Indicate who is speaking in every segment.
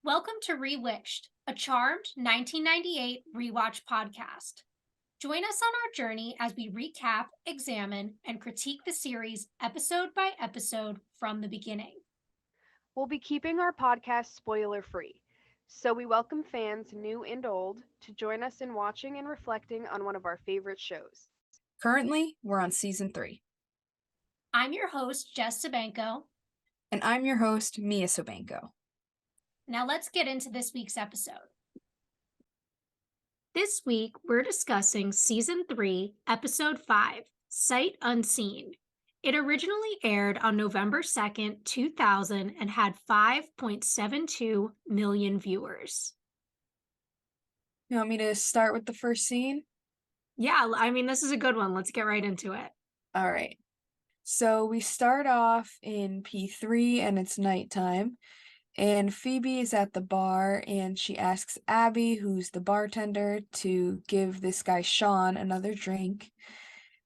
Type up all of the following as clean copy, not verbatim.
Speaker 1: Welcome to Rewitched, a charmed 1998 rewatch podcast. Join us on our journey as we recap, examine, and critique the series episode by episode from the beginning.
Speaker 2: We'll be keeping our podcast spoiler free, so we welcome fans new and old to join us in watching and reflecting on one of our favorite shows.
Speaker 3: Currently, we're on season 3.
Speaker 1: I'm your host, Jess Sabanko.
Speaker 3: And I'm your host, Mia Sobanko.
Speaker 1: Now let's get into this week's episode. This week, we're discussing Season 3, Episode 5, Sight Unseen. It originally aired on November 2nd, 2000, and had 5.72 million viewers.
Speaker 3: You want me to start with the first scene?
Speaker 1: Yeah, this is a good one. Let's get right into it.
Speaker 3: All right. So we start off in P3 and it's nighttime. And Phoebe is at the bar and she asks Abby, who's the bartender, to give this guy Sean another drink.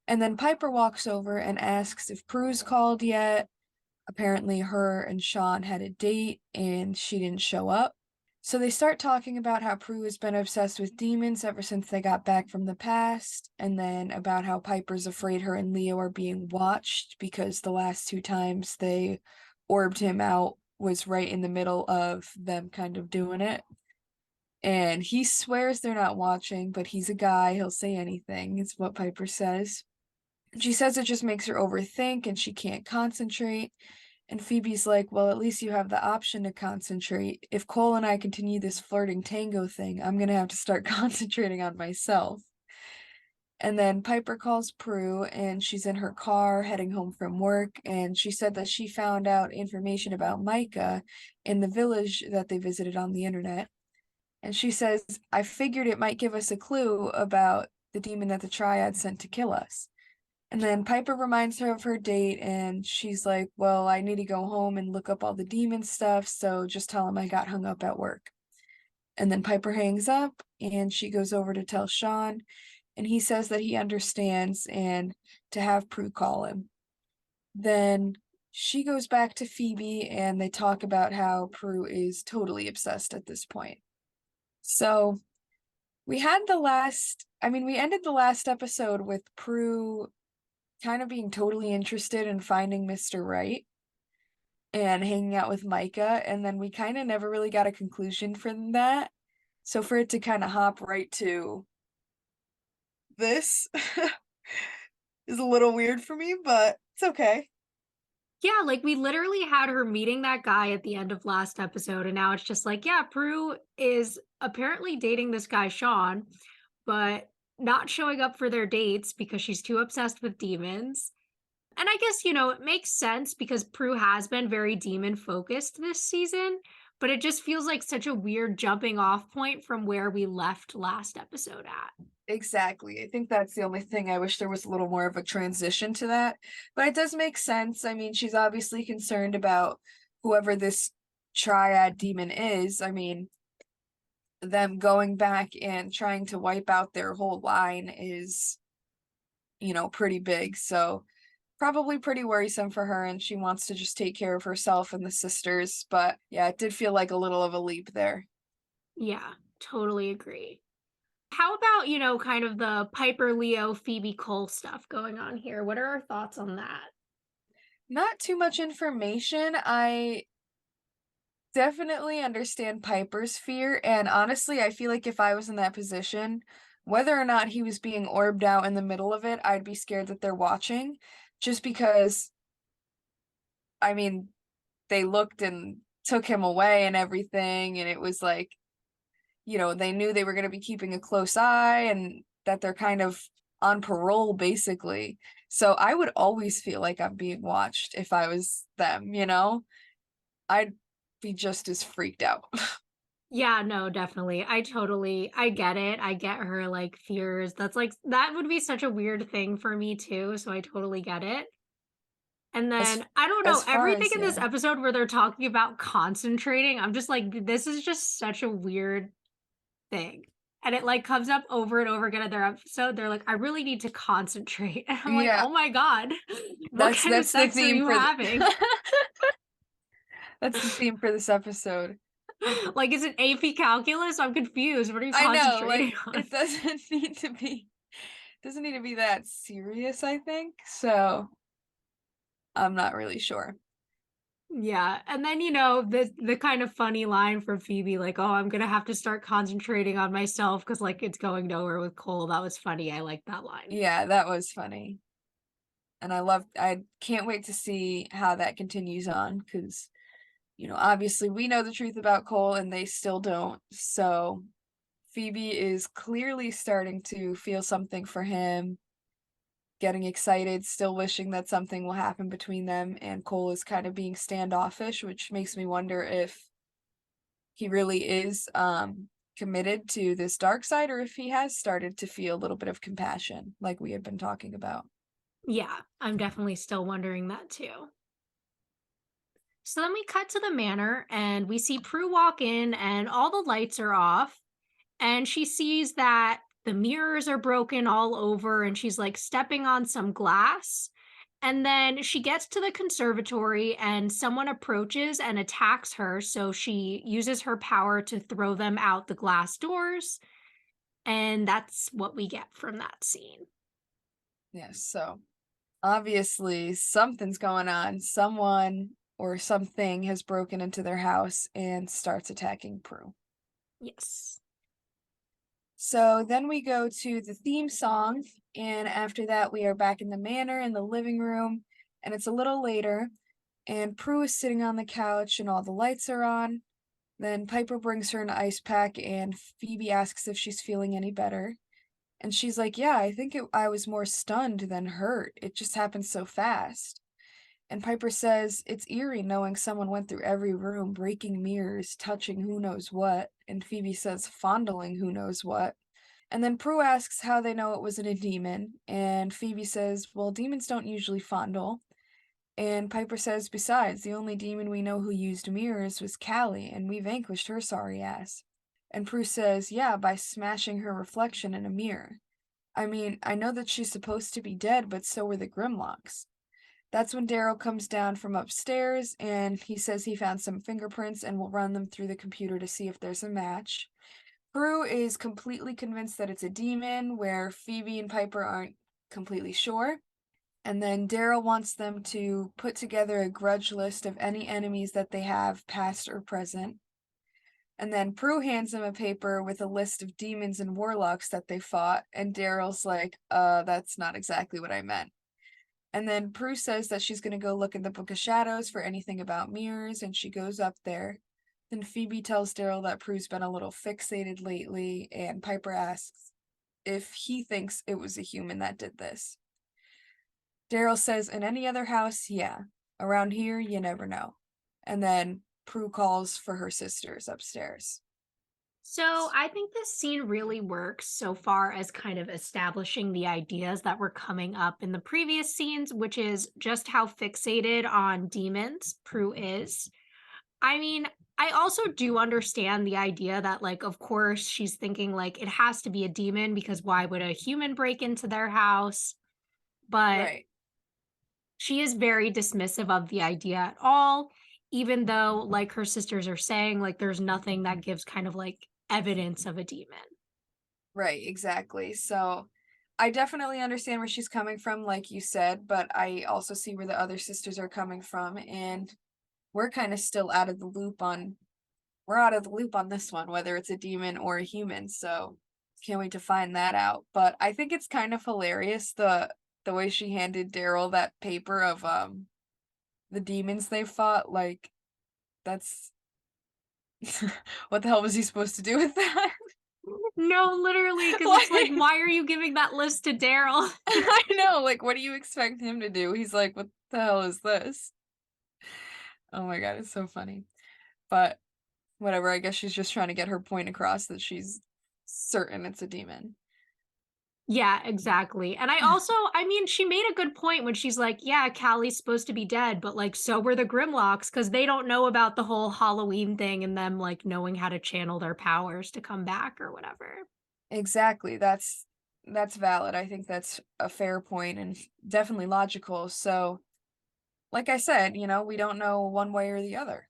Speaker 3: And then Piper walks over and asks if Prue's called yet. Apparently her and Sean had a date and she didn't show up. So they start talking about how Prue has been obsessed with demons ever since they got back from the past, and then about how Piper's afraid her and Leo are being watched because the last 2 times they orbed him out was right in the middle of them kind of doing it. And he swears they're not watching, but he's a guy, he'll say anything, is what Piper says. She says it just makes her overthink and she can't concentrate. And Phoebe's like, well, at least you have the option to concentrate. If Cole and I continue this flirting tango thing, I'm going to have to start concentrating on myself. And then Piper calls Prue, and she's in her car heading home from work, and she said that she found out information about Micah in the village that they visited on the internet. And she says, I figured it might give us a clue about the demon that the Triad sent to kill us. And then Piper reminds her of her date, and she's like, well, I need to go home and look up all the demon stuff, so just tell him I got hung up at work. And then Piper hangs up, and she goes over to tell Sean, and he says that he understands and to have Prue call him. Then she goes back to Phoebe, and they talk about how Prue is totally obsessed at this point. So we ended the last episode with Prue kind of being totally interested in finding Mr. Right and hanging out with Micah, and then we kind of never really got a conclusion from that. So for it to kind of hop right to this is a little weird for me, but it's okay.
Speaker 1: Yeah, we literally had her meeting that guy at the end of last episode, and now it's just like, yeah, Prue is apparently dating this guy, Sean, but not showing up for their dates because she's too obsessed with demons. And I guess, it makes sense because Prue has been very demon focused this season, but it just feels like such a weird jumping off point from where we left last episode at.
Speaker 3: Exactly. I think that's the only thing. I wish there was a little more of a transition to that. But it does make sense. I mean, she's obviously concerned about whoever this Triad demon is. I mean, them going back and trying to wipe out their whole line is, pretty big. So probably pretty worrisome for her, and she wants to just take care of herself and the sisters. But yeah, it did feel like a little of a leap there.
Speaker 1: Yeah, totally agree. How about, kind of the Piper, Leo, Phoebe, Cole stuff going on here? What are our thoughts on that?
Speaker 3: Not too much information. I definitely understand Piper's fear, and honestly, I feel like if I was in that position, whether or not he was being orbed out in the middle of it, I'd be scared that they're watching, just because, I mean, they looked and took him away and everything, and it was like, they knew they were going to be keeping a close eye and that they're kind of on parole, basically. So I would always feel like I'm being watched if I was them, I'd be just as freaked out.
Speaker 1: Yeah, no, definitely. I get it. I get her fears. That would be such a weird thing for me too. So I totally get it. And
Speaker 3: As
Speaker 1: then I don't know,
Speaker 3: as far
Speaker 1: everything
Speaker 3: as
Speaker 1: in this
Speaker 3: yeah.
Speaker 1: episode where they're talking about concentrating, I'm just like, this is just such a weird thing. And it comes up over and over again in their episode. They're like, I really need to concentrate. And I'm like,
Speaker 3: Yeah,
Speaker 1: oh my God, what
Speaker 3: that's
Speaker 1: kind of
Speaker 3: that's the
Speaker 1: sex are
Speaker 3: theme
Speaker 1: you
Speaker 3: for
Speaker 1: having?
Speaker 3: that's the theme for this episode.
Speaker 1: Like, is it AP calculus? I'm confused. What are you
Speaker 3: I know,
Speaker 1: concentrating
Speaker 3: like,
Speaker 1: on?
Speaker 3: it doesn't need to be that serious, I think, so I'm not really sure.
Speaker 1: Yeah, and then, the kind of funny line from Phoebe, like, "Oh, I'm gonna have to start concentrating on myself because like, it's going nowhere with Cole." That was funny, I like that line.
Speaker 3: Yeah, that was funny, and I can't wait to see how that continues on, because obviously we know the truth about Cole and they still don't, so Phoebe is clearly starting to feel something for him, getting excited, still wishing that something will happen between them, and Cole is kind of being standoffish, which makes me wonder if he really is committed to this dark side or if he has started to feel a little bit of compassion like we had been talking about.
Speaker 1: Yeah, I'm definitely still wondering that too. So then we cut to the manor and we see Prue walk in and all the lights are off. And she sees that the mirrors are broken all over and she's like stepping on some glass. And then she gets to the conservatory and someone approaches and attacks her. So she uses her power to throw them out the glass doors. And that's what we get from that scene.
Speaker 3: Yes, so obviously something's going on. Someone or something has broken into their house and starts attacking Prue.
Speaker 1: Yes.
Speaker 3: So then we go to the theme song, and after that, we are back in the manor in the living room, and it's a little later, and Prue is sitting on the couch, and all the lights are on. Then Piper brings her an ice pack, and Phoebe asks if she's feeling any better. And she's like, "Yeah, I was more stunned than hurt. It just happened so fast." And Piper says, "It's eerie knowing someone went through every room, breaking mirrors, touching who knows what." And Phoebe says, "Fondling who knows what." And then Prue asks how they know it wasn't a demon, and Phoebe says, "Well, demons don't usually fondle." And Piper says, "Besides, the only demon we know who used mirrors was Callie, and we vanquished her sorry ass." And Prue says, "Yeah, by smashing her reflection in a mirror. I mean, I know that she's supposed to be dead, but so were the Grimlocks." That's when Daryl comes down from upstairs, and he says he found some fingerprints and will run them through the computer to see if there's a match. Prue is completely convinced that it's a demon, where Phoebe and Piper aren't completely sure. And then Daryl wants them to put together a grudge list of any enemies that they have, past or present. And then Prue hands him a paper with a list of demons and warlocks that they fought, and Daryl's like, that's not exactly what I meant. And then Prue says that she's gonna go look in the Book of Shadows for anything about mirrors, and she goes up there. Then Phoebe tells Daryl that Prue's been a little fixated lately, and Piper asks if he thinks it was a human that did this. Daryl says, "In any other house, yeah. Around here, you never know." And then Prue calls for her sisters upstairs.
Speaker 1: So I think this scene really works so far as kind of establishing the ideas that were coming up in the previous scenes, which is just how fixated on demons Prue is. I mean, I also do understand the idea that, like, of course, she's thinking, like, it has to be a demon because why would a human break into their house? But
Speaker 3: Right.
Speaker 1: she is very dismissive of the idea at all, even though, like her sisters are saying, like, there's nothing that gives kind of like evidence of a demon.
Speaker 3: Right, exactly. So I definitely understand where she's coming from, like you said, but I also see where the other sisters are coming from, and we're kind of still out of the loop on we're out of the loop on this one, whether it's a demon or a human, so can't wait to find that out. But I think it's kind of hilarious the way she handed Daryl that paper of the demons they fought, like that's what the hell was he supposed to do with that?
Speaker 1: No, literally, because it's like,
Speaker 3: Like,
Speaker 1: why are you giving that list to Daryl?
Speaker 3: I know, like, what do you expect him to do? He's like, "What the hell is this?" Oh my god, it's so funny. But whatever, I guess she's just trying to get her point across that she's certain it's a demon.
Speaker 1: Yeah, exactly. And I mean, she made a good point when she's like, yeah, Callie's supposed to be dead, but like, so were the Grimlocks because they don't know about the whole Halloween thing and them like knowing how to channel their powers to come back or whatever.
Speaker 3: Exactly, that's valid. I think that's a fair point and definitely logical. So, like I said, we don't know one way or the other.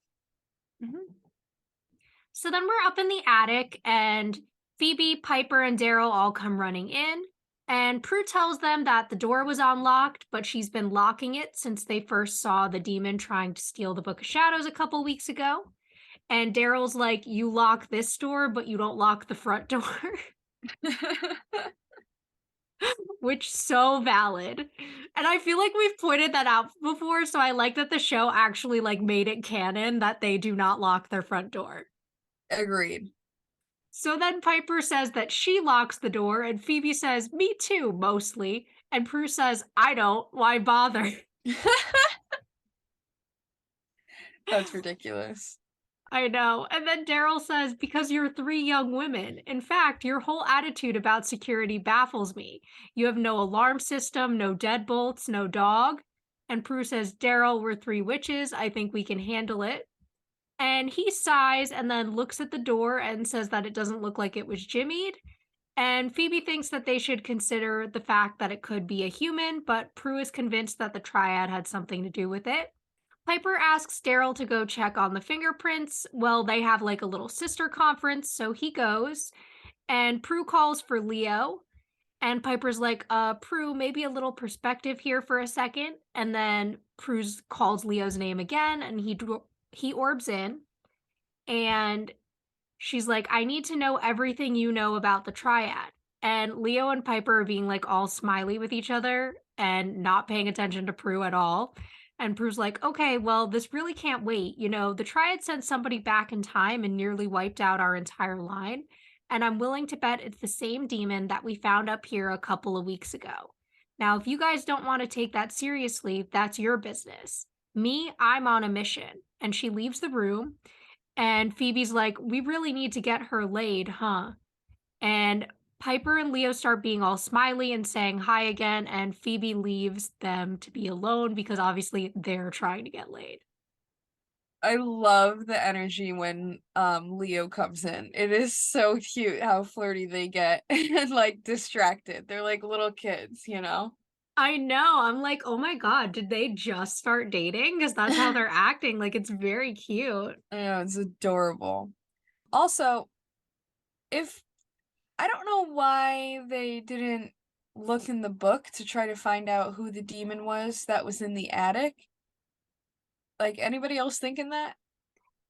Speaker 1: Mhm. So then we're up in the attic, and Phoebe, Piper, and Daryl all come running in. And Prue tells them that the door was unlocked, but she's been locking it since they first saw the demon trying to steal the Book of Shadows a couple weeks ago. And Daryl's like, "You lock this door, but you don't lock the front door," which so valid. And I feel like we've pointed that out before, so I like that the show actually like made it canon that they do not lock their front door.
Speaker 3: Agreed.
Speaker 1: So then Piper says that she locks the door, and Phoebe says, "Me too, mostly." And Prue says, "I don't. Why bother?"
Speaker 3: That's ridiculous.
Speaker 1: I know. And then Daryl says, "Because you're three young women. In fact, your whole attitude about security baffles me. You have no alarm system, no deadbolts, no dog." And Prue says, "Daryl, we're three witches. I think we can handle it." And he sighs and then looks at the door and says that it doesn't look like it was jimmied. And Phoebe thinks that they should consider the fact that it could be a human, but Prue is convinced that the Triad had something to do with it. Piper asks Daryl to go check on the fingerprints. Well, they have like a little sister conference, so he goes. And Prue calls for Leo. And Piper's like, Prue, maybe a little perspective here for a second." And then Prue calls Leo's name again, and he orbs in. And she's like, "I need to know everything you know about the Triad." And Leo and Piper are being like all smiley with each other and not paying attention to Prue at all. And Prue's like, "Okay, well, this really can't wait. You know, the Triad sent somebody back in time and nearly wiped out our entire line. And I'm willing to bet it's the same demon that we found up here a couple of weeks ago. Now, if you guys don't want to take that seriously, that's your business. Me, I'm on a mission." And she leaves the room. And Phoebe's like, "We really need to get her laid, huh?" And Piper and Leo start being all smiley and saying hi again, and Phoebe leaves them to be alone because obviously they're trying to get laid.
Speaker 3: I love the energy when Leo comes in. It is so cute how flirty they get and like distracted. They're like little kids, you know?
Speaker 1: I know. I'm like, "Oh my God, did they just start dating?" Because that's how they're acting. Like, it's very cute.
Speaker 3: I know, it's adorable. Also, if I don't know why they didn't look in the book to try to find out who the demon was that was in the attic. Like anybody else thinking that?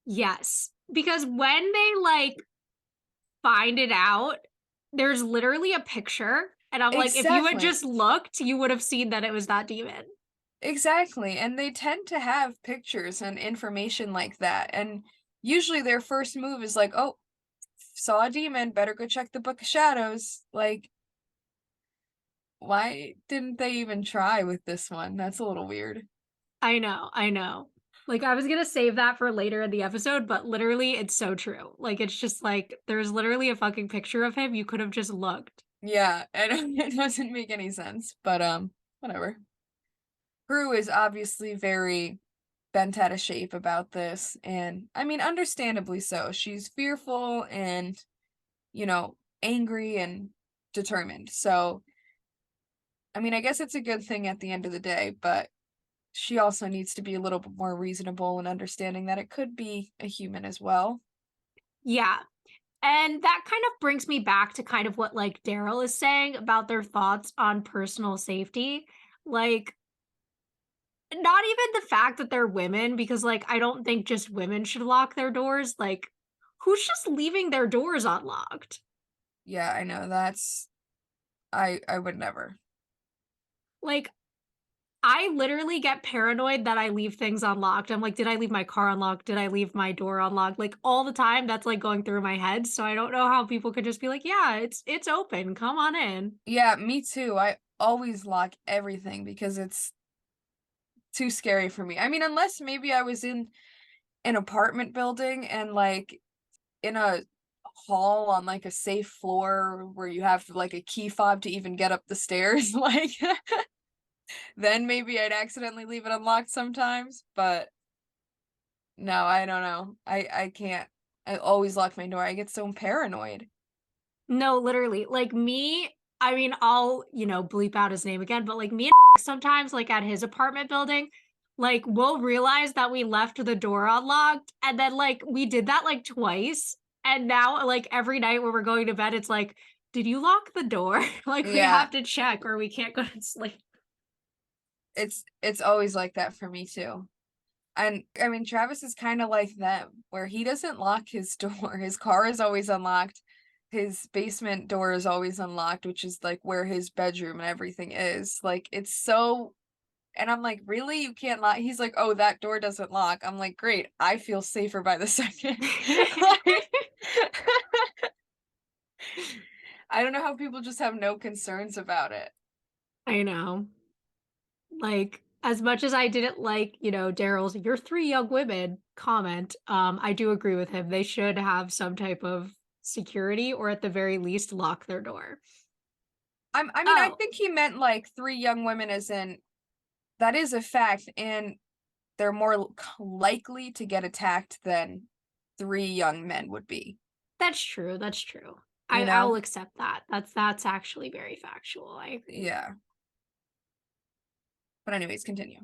Speaker 1: Yes. Because when they like find it out, there's literally a picture. And I'm like, if you had
Speaker 3: Exactly.
Speaker 1: just looked, you would have seen that it was that demon.
Speaker 3: Exactly. And they tend to have pictures and information like that. And usually their first move is like, "Oh, saw a demon, better go check the Book of Shadows." Like, why didn't they even try with this one? That's a little weird.
Speaker 1: I know, I know. Like, I was gonna save that for later in the episode, but literally, it's so true. Like, it's just like, there's literally a fucking picture of him. You could have just looked.
Speaker 3: Yeah, and it doesn't make any sense, but whatever. Prue is obviously very bent out of shape about this, and I mean, understandably so. She's fearful and, you know, angry and determined. So, I mean, I guess it's a good thing at the end of the day, but she also needs to be a little bit more reasonable and understanding that it could be a human as well.
Speaker 1: Yeah. And that kind of brings me back to kind of what like Daryl is saying about their thoughts on personal safety. Like, not even the fact that they're women, because like I don't think just women should lock their doors. Like, who's just leaving their doors unlocked?
Speaker 3: Yeah, I know. I would never.
Speaker 1: Like, I literally get paranoid that I leave things unlocked. I'm like, did I leave my car unlocked? Did I leave my door unlocked? Like all the time that's like going through my head. So I don't know how people could just be like, "Yeah, it's open. Come on in."
Speaker 3: Yeah, me too. I always lock everything because it's too scary for me. I mean, unless maybe I was in an apartment building and like in a hall on like a safe floor where you have like a key fob to even get up the stairs, like then maybe I'd accidentally leave it unlocked sometimes, but no, I don't know. I can't. I always lock my door. I get so paranoid.
Speaker 1: No, literally. Like me, I mean, I'll, bleep out his name again, but like me and sometimes like at his apartment building, Like, we'll realize that we left the door unlocked, and then, like, we did that, like, twice, and now, like, every night when we're going to bed, it's like, "Did you lock the door?" Like, we
Speaker 3: Yeah,
Speaker 1: have to check or we can't go to sleep.
Speaker 3: it's always like that for me too. And I mean, Travis is kind of like them, where he doesn't lock his door. His car is always unlocked. His basement door is always unlocked, which is like where his bedroom and everything is. Like, it's so, and I'm like, really? You can't lock? He's like, oh, that door doesn't lock. I'm like, great. I feel safer by the second. Like, I don't know how people just have no concerns about it.
Speaker 1: I know. Like, as much as I didn't like, Daryl's "You're 3 young women" comment, I do agree with him. They should have some type of security or at the very least lock their door.
Speaker 3: I mean, I
Speaker 1: Oh,
Speaker 3: think he meant like three young women, as in that is a fact, and they're more likely to get attacked than three young men would be,
Speaker 1: that's true, that's true.
Speaker 3: you
Speaker 1: I'll
Speaker 3: know?
Speaker 1: accept that. That's actually very factual, I agree.
Speaker 3: Yeah. But anyways, continue.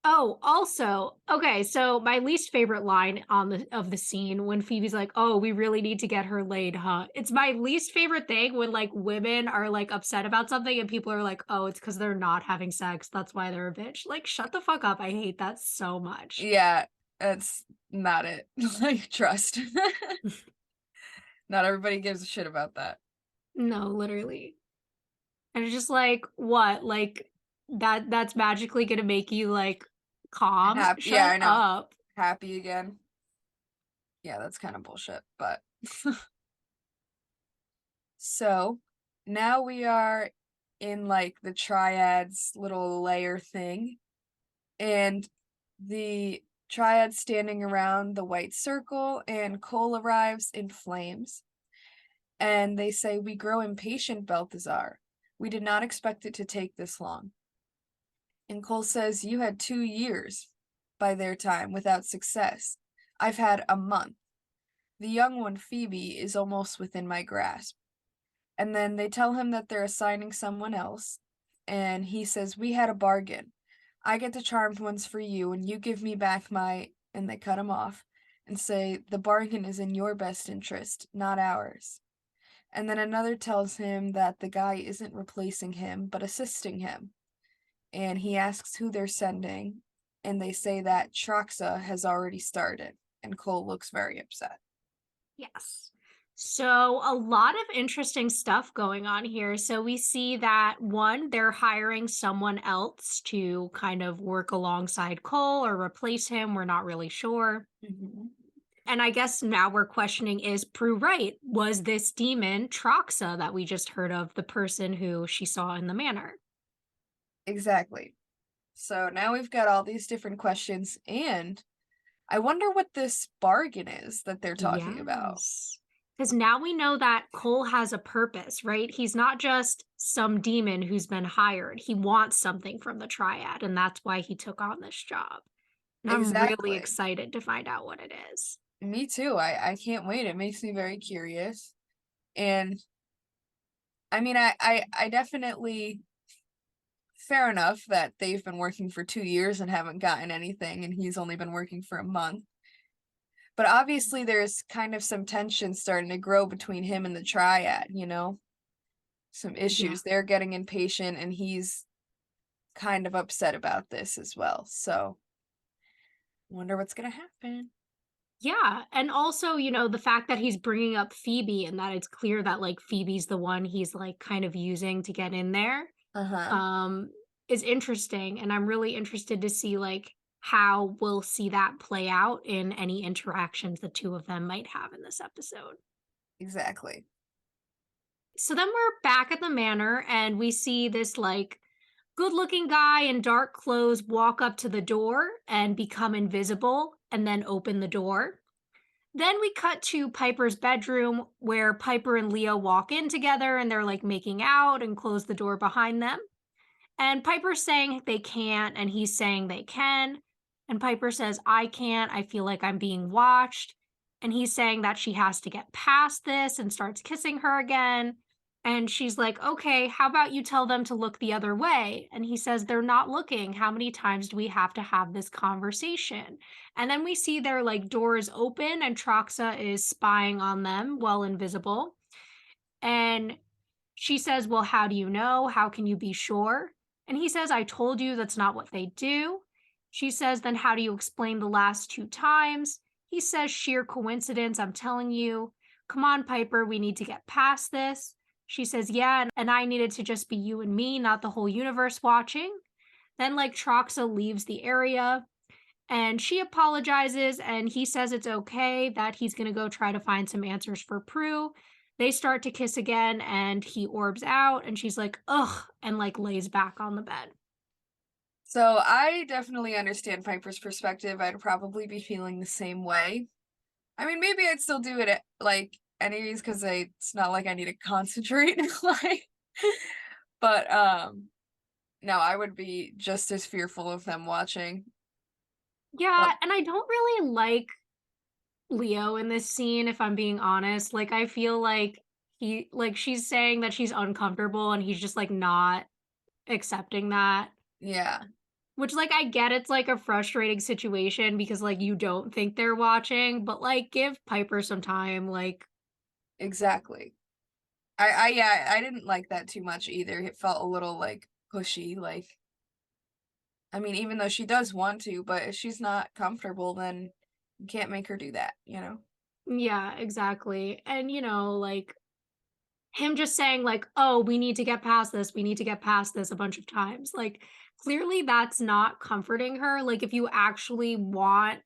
Speaker 1: Oh, also, okay, so my least favorite line on the scene when Phoebe's like, "Oh, we really need to get her laid, huh?" It's my least favorite thing when like women are like upset about something and people are like, "Oh, it's because they're not having sex. That's why they're a bitch." Like, shut the fuck up. I hate that so much.
Speaker 3: Yeah, that's not it. Like, trust. Not everybody gives a shit about that.
Speaker 1: No, literally. And it's just like, what? Like that's magically gonna make you like calm?
Speaker 3: Yeah,
Speaker 1: Shut
Speaker 3: I know.
Speaker 1: up.
Speaker 3: Happy again. Yeah, that's kind of bullshit, but so now we are in like the Triad's little layer thing, and the Triad's standing around the white circle, and Cole arrives in flames. And they say, "We grow impatient, Belthazor. We did not expect it to take this long." And Cole says, "You had 2 years by their time without success. I've had a month. The young one, Phoebe, is almost within my grasp." And then they tell him that they're assigning someone else. And he says, "We had a bargain. I get the charmed ones for you, and you give me back my." And they cut him off and say, "The bargain is in your best interest, not ours." And then another tells him that the guy isn't replacing him, but assisting him. And he asks who they're sending, and they say that Troxa has already started. And Cole looks very upset.
Speaker 1: Yes. So a lot of interesting stuff going on here. So we see that one, they're hiring someone else to kind of work alongside Cole or replace him. We're not really sure.
Speaker 3: Mhm.
Speaker 1: And I guess now we're questioning, is Prue right? Was this demon Troxa that we just heard of the person who she saw in the manor?
Speaker 3: Exactly. So now we've got all these different questions, and I wonder what this bargain is that they're talking about.
Speaker 1: Yes. Because now we know that Cole has a purpose, right? He's not just some demon who's been hired. He wants something from the Triad, and that's why he took on this job. And I'm really
Speaker 3: Exactly.
Speaker 1: excited to find out what it is.
Speaker 3: Me too. I can't wait. It makes me very curious. And I mean, I definitely, fair enough that they've been working for 2 years and haven't gotten anything, and he's only been working for a month. But obviously, there's kind of some tension starting to grow between him and the Triad, you know? Some
Speaker 1: Yeah.
Speaker 3: issues. They're getting impatient, and he's kind of upset about this as well. So, wonder what's gonna happen.
Speaker 1: Yeah. And also, the fact that he's bringing up Phoebe and that it's clear that like Phoebe's the one he's like kind of using to get in there
Speaker 3: Uh-huh.
Speaker 1: um is interesting, and I'm really interested to see like how we'll see that play out in any interactions the two of them might have in this episode.
Speaker 3: Exactly.
Speaker 1: So then we're back at the manor and we see this like good-looking guy in dark clothes walk up to the door and become invisible and then open the door. Then we cut to Piper's bedroom where Piper and Leo walk in together and they're like making out and close the door behind them. And Piper's saying they can't, and he's saying they can. And Piper says, I can't. I feel like I'm being watched. And he's saying that she has to get past this and starts kissing her again. And she's like, okay, how about you tell them to look the other way? And he says, they're not looking. How many times do we have to have this conversation? And then we see their like doors open and Troxa is spying on them while invisible. And she says, well, how do you know? How can you be sure? And he says, I told you that's not what they do. She says, then how do you explain the last two times? He says, sheer coincidence, I'm telling you. Come on, Piper, we need to get past this. She says, yeah, and I needed to just be you and me, not the whole universe watching. Then, like, Troxa leaves the area and she apologizes and he says it's okay, that he's going to go try to find some answers for Prue. They start to kiss again and he orbs out and she's like, ugh, and like lays back on the bed.
Speaker 3: So I definitely understand Piper's perspective. I'd probably be feeling the same way. I mean, maybe I'd still do it like anyways because it's not like I need to concentrate. Like, but no, I would be just as fearful of them watching.
Speaker 1: Yeah,
Speaker 3: But
Speaker 1: and I don't really like Leo in this scene, if I'm being honest. Like, I feel like she's saying that she's uncomfortable and he's just like not accepting that.
Speaker 3: yeah,
Speaker 1: Which, like, I get it's, like, a frustrating situation because, like, you don't think they're watching, but, like, give Piper some time, like.
Speaker 3: exactly. I yeah, I didn't like that too much either. It felt a little like pushy. Like, I mean, even though she does want to, but if she's not comfortable, then you can't make her do that, you know?
Speaker 1: Yeah, exactly, and, like, him just saying, like, "Oh, we need to get past this, we need to get past this," a bunch of times, like, clearly that's not comforting her. Like, if you actually want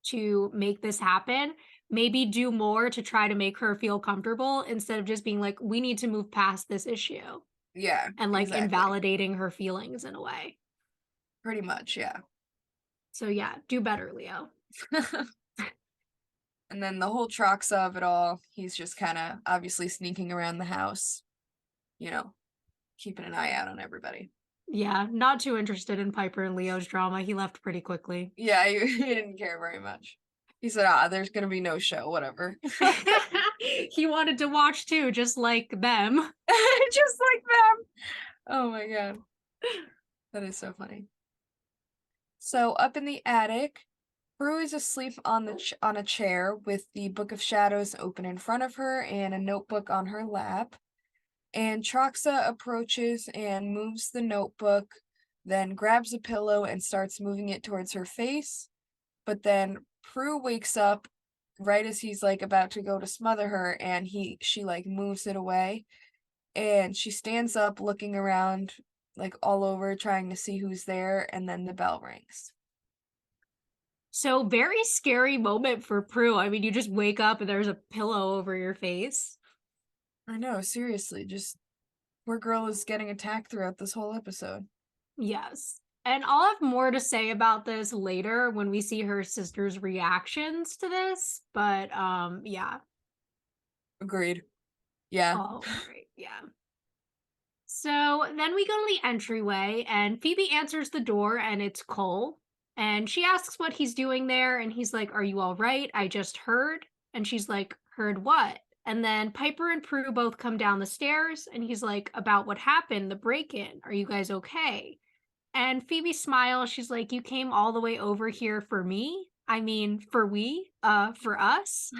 Speaker 1: to make this happen, maybe do more to try to make her feel comfortable instead of just being like, "We need to move past this issue,"
Speaker 3: Yeah,
Speaker 1: and, like,
Speaker 3: exactly.
Speaker 1: invalidating her feelings in a way.
Speaker 3: Pretty much, yeah.
Speaker 1: So yeah, do better, Leo.
Speaker 3: And then the whole Troxa of it all, he's just kind of obviously sneaking around the house, you know, keeping an eye out on everybody.
Speaker 1: Yeah, not too interested in Piper and Leo's drama. He left pretty quickly.
Speaker 3: Yeah, he didn't care very much. He said, ah, there's gonna be no show, whatever.
Speaker 1: He wanted to watch too, just like them.
Speaker 3: Just like them. Oh my god. That is so funny. So up in the attic, Prue is asleep on on a chair with the Book of Shadows open in front of her and a notebook on her lap. And Troxa approaches and moves the notebook, then grabs a pillow and starts moving it towards her face. But then Prue wakes up right as he's like about to go to smother her, and she like moves it away. And she stands up looking around like all over trying to see who's there, and then the bell rings.
Speaker 1: So very scary moment for Prue. I mean, you just wake up and there's a pillow over your face.
Speaker 3: I know, seriously, just poor girl is getting attacked throughout this whole episode.
Speaker 1: Yes. And I'll have more to say about this later when we see her sister's reactions to this, but yeah.
Speaker 3: Agreed. Yeah.
Speaker 1: Oh, great. Yeah. So then we go to the entryway, and Phoebe answers the door, and it's Cole. And she asks what he's doing there, and he's like, are you all right? I just heard. And she's like, heard what? And then Piper and Prue both come down the stairs, and he's like, about what happened, the break in. Are you guys okay? And Phoebe smiles. She's like, you came all the way over here for me? I mean, for us?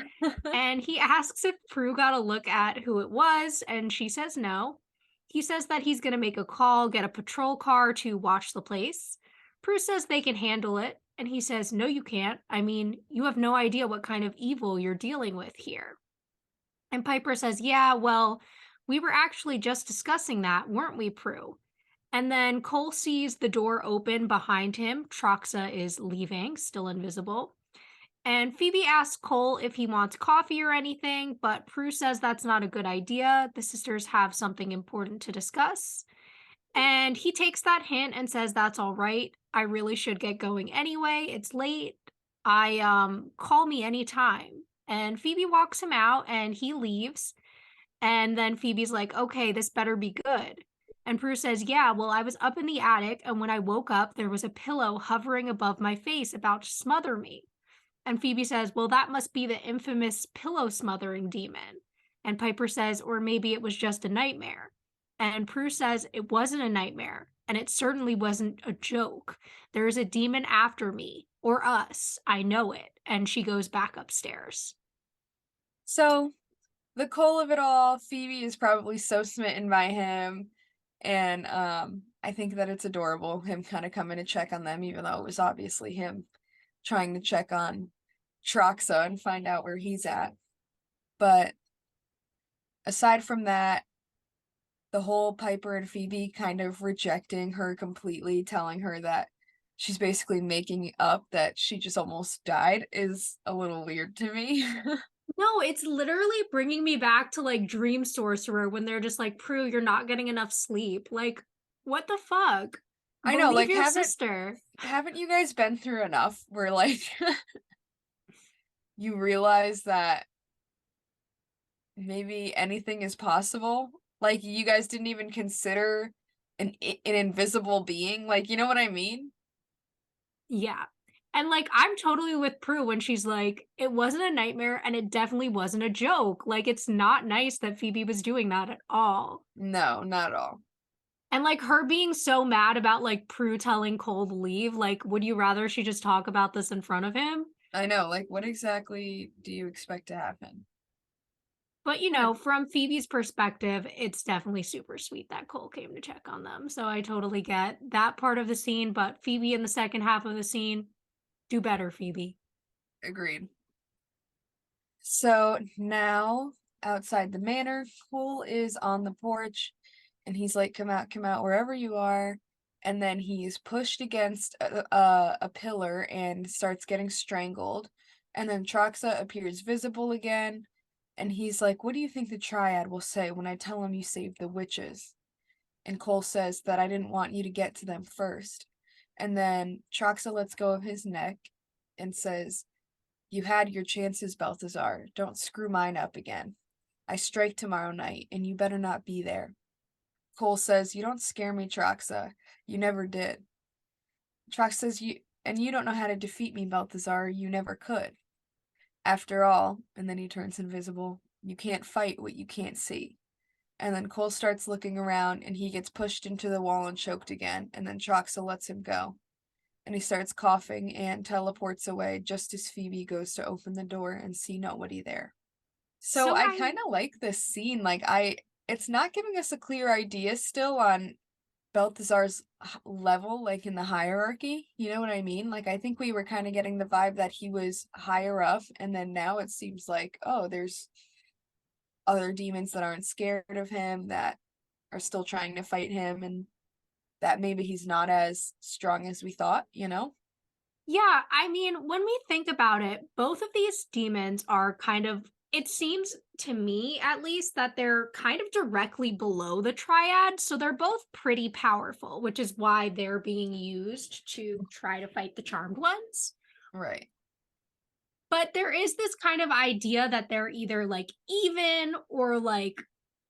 Speaker 1: And he asks if Prue got a look at who it was, and she says no. He says that he's going to make a call, get a patrol car to watch the place. Prue says they can handle it, and he says, no, you can't. I mean, you have no idea what kind of evil you're dealing with here. And Piper says, yeah, well, we were actually just discussing that, weren't we, Prue? And then Cole sees the door open behind him. Troxa is leaving, still invisible. And Phoebe asks Cole if he wants coffee or anything, but Prue says that's not a good idea. The sisters have something important to discuss. And he takes that hint and says that's all right. I really should get going anyway. It's late. I call me anytime. And Phoebe walks him out and he leaves. And then Phoebe's like, okay, this better be good. And Prue says, yeah, well, I was up in the attic, and when I woke up, there was a pillow hovering above my face about to smother me. And Phoebe says, well, that must be the infamous pillow smothering demon. And Piper says, or maybe it was just a nightmare. And Prue says, it wasn't a nightmare, and it certainly wasn't a joke. There's a demon after me, or us. I know it. And she goes back upstairs.
Speaker 3: So, the Cole of it all, Phoebe is probably so smitten by him, and I think that it's adorable, him kind of coming to check on them, even though it was obviously him trying to check on Troxa and find out where he's at. But aside from that, the whole Piper and Phoebe kind of rejecting her completely, telling her that she's basically making up that she just almost died is a little weird to me.
Speaker 1: No, it's literally bringing me back to like Dream Sorcerer when they're just like, Prue, you're not getting enough sleep. Like, what the fuck?
Speaker 3: I know,
Speaker 1: Believe
Speaker 3: like
Speaker 1: your sister.
Speaker 3: haven't you guys been through enough where like you realize that maybe anything is possible? Like you guys didn't even consider an invisible being, like you know what I mean?
Speaker 1: Yeah. And like, I'm totally with Prue when she's like, it wasn't a nightmare and it definitely wasn't a joke. Like, it's not nice that Phoebe was doing that at all.
Speaker 3: No, not at all.
Speaker 1: And like her being so mad about like Prue telling Cole to leave, like, would you rather she just talk about this in front of him?
Speaker 3: I know, like what exactly do you expect to happen?
Speaker 1: But you
Speaker 3: Yeah,
Speaker 1: know, from Phoebe's perspective, it's definitely super sweet that Cole came to check on them. So I totally get that part of the scene, but Phoebe in the second half of the scene, do better, Phoebe.
Speaker 3: agreed. So now outside the manor, Cole is on the porch and he's like, come out, wherever you are. And then he's pushed against a pillar and starts getting strangled. And then Troxa appears visible again. And he's like, what do you think the Triad will say when I tell him you saved the witches? And Cole says that I didn't want you to get to them first. And then Troxa lets go of his neck and says, you had your chances, Belthazor. Don't screw mine up again. I strike tomorrow night, and you better not be there. Cole says, you don't scare me, Troxa. You never did. Trox says, you don't know how to defeat me, Belthazor. You never could. After all, and then he turns invisible, you can't fight what you can't see. And then Cole starts looking around, and he gets pushed into the wall and choked again, and then Troxa lets him go. And he starts coughing and teleports away just as Phoebe goes to open the door and see nobody there. So
Speaker 1: So
Speaker 3: I
Speaker 1: I
Speaker 3: kind of like this scene. Like it's not giving us a clear idea still on Balthazar's level, like in the hierarchy. You know what I mean? Like I think we were kind of getting the vibe that he was higher up, and then now it seems like, oh, there's other demons that aren't scared of him that are still trying to fight him, and that maybe he's not as strong as we thought, you know?
Speaker 1: Yeah, I mean, when we think about it, both of these demons are kind of, it seems to me at least that they're kind of directly below the triad. So they're both pretty powerful, which is why they're being used to try to fight the charmed ones.
Speaker 3: Right.
Speaker 1: But there is this kind of idea that they're either like even or like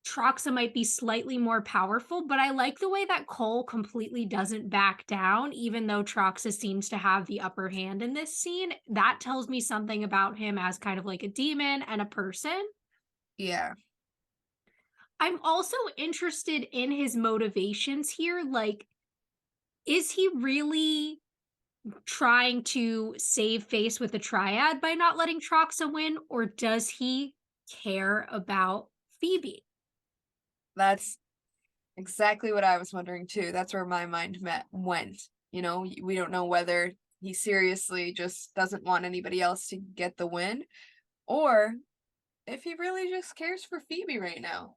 Speaker 1: Troxa might be slightly more powerful, but I like the way that Cole completely doesn't back down, even though Troxa seems to have the upper hand in this scene. That tells me something about him as kind of like a demon and a person.
Speaker 3: Yeah.
Speaker 1: I'm also interested in his motivations here. Like, is he really trying to save face with the Triad by not letting Troxa win, or does he care about Phoebe?
Speaker 3: That's exactly what I was wondering too. That's where my mind went. You know, we don't know whether he seriously just doesn't want anybody else to get the win, or if he really just cares for Phoebe right now.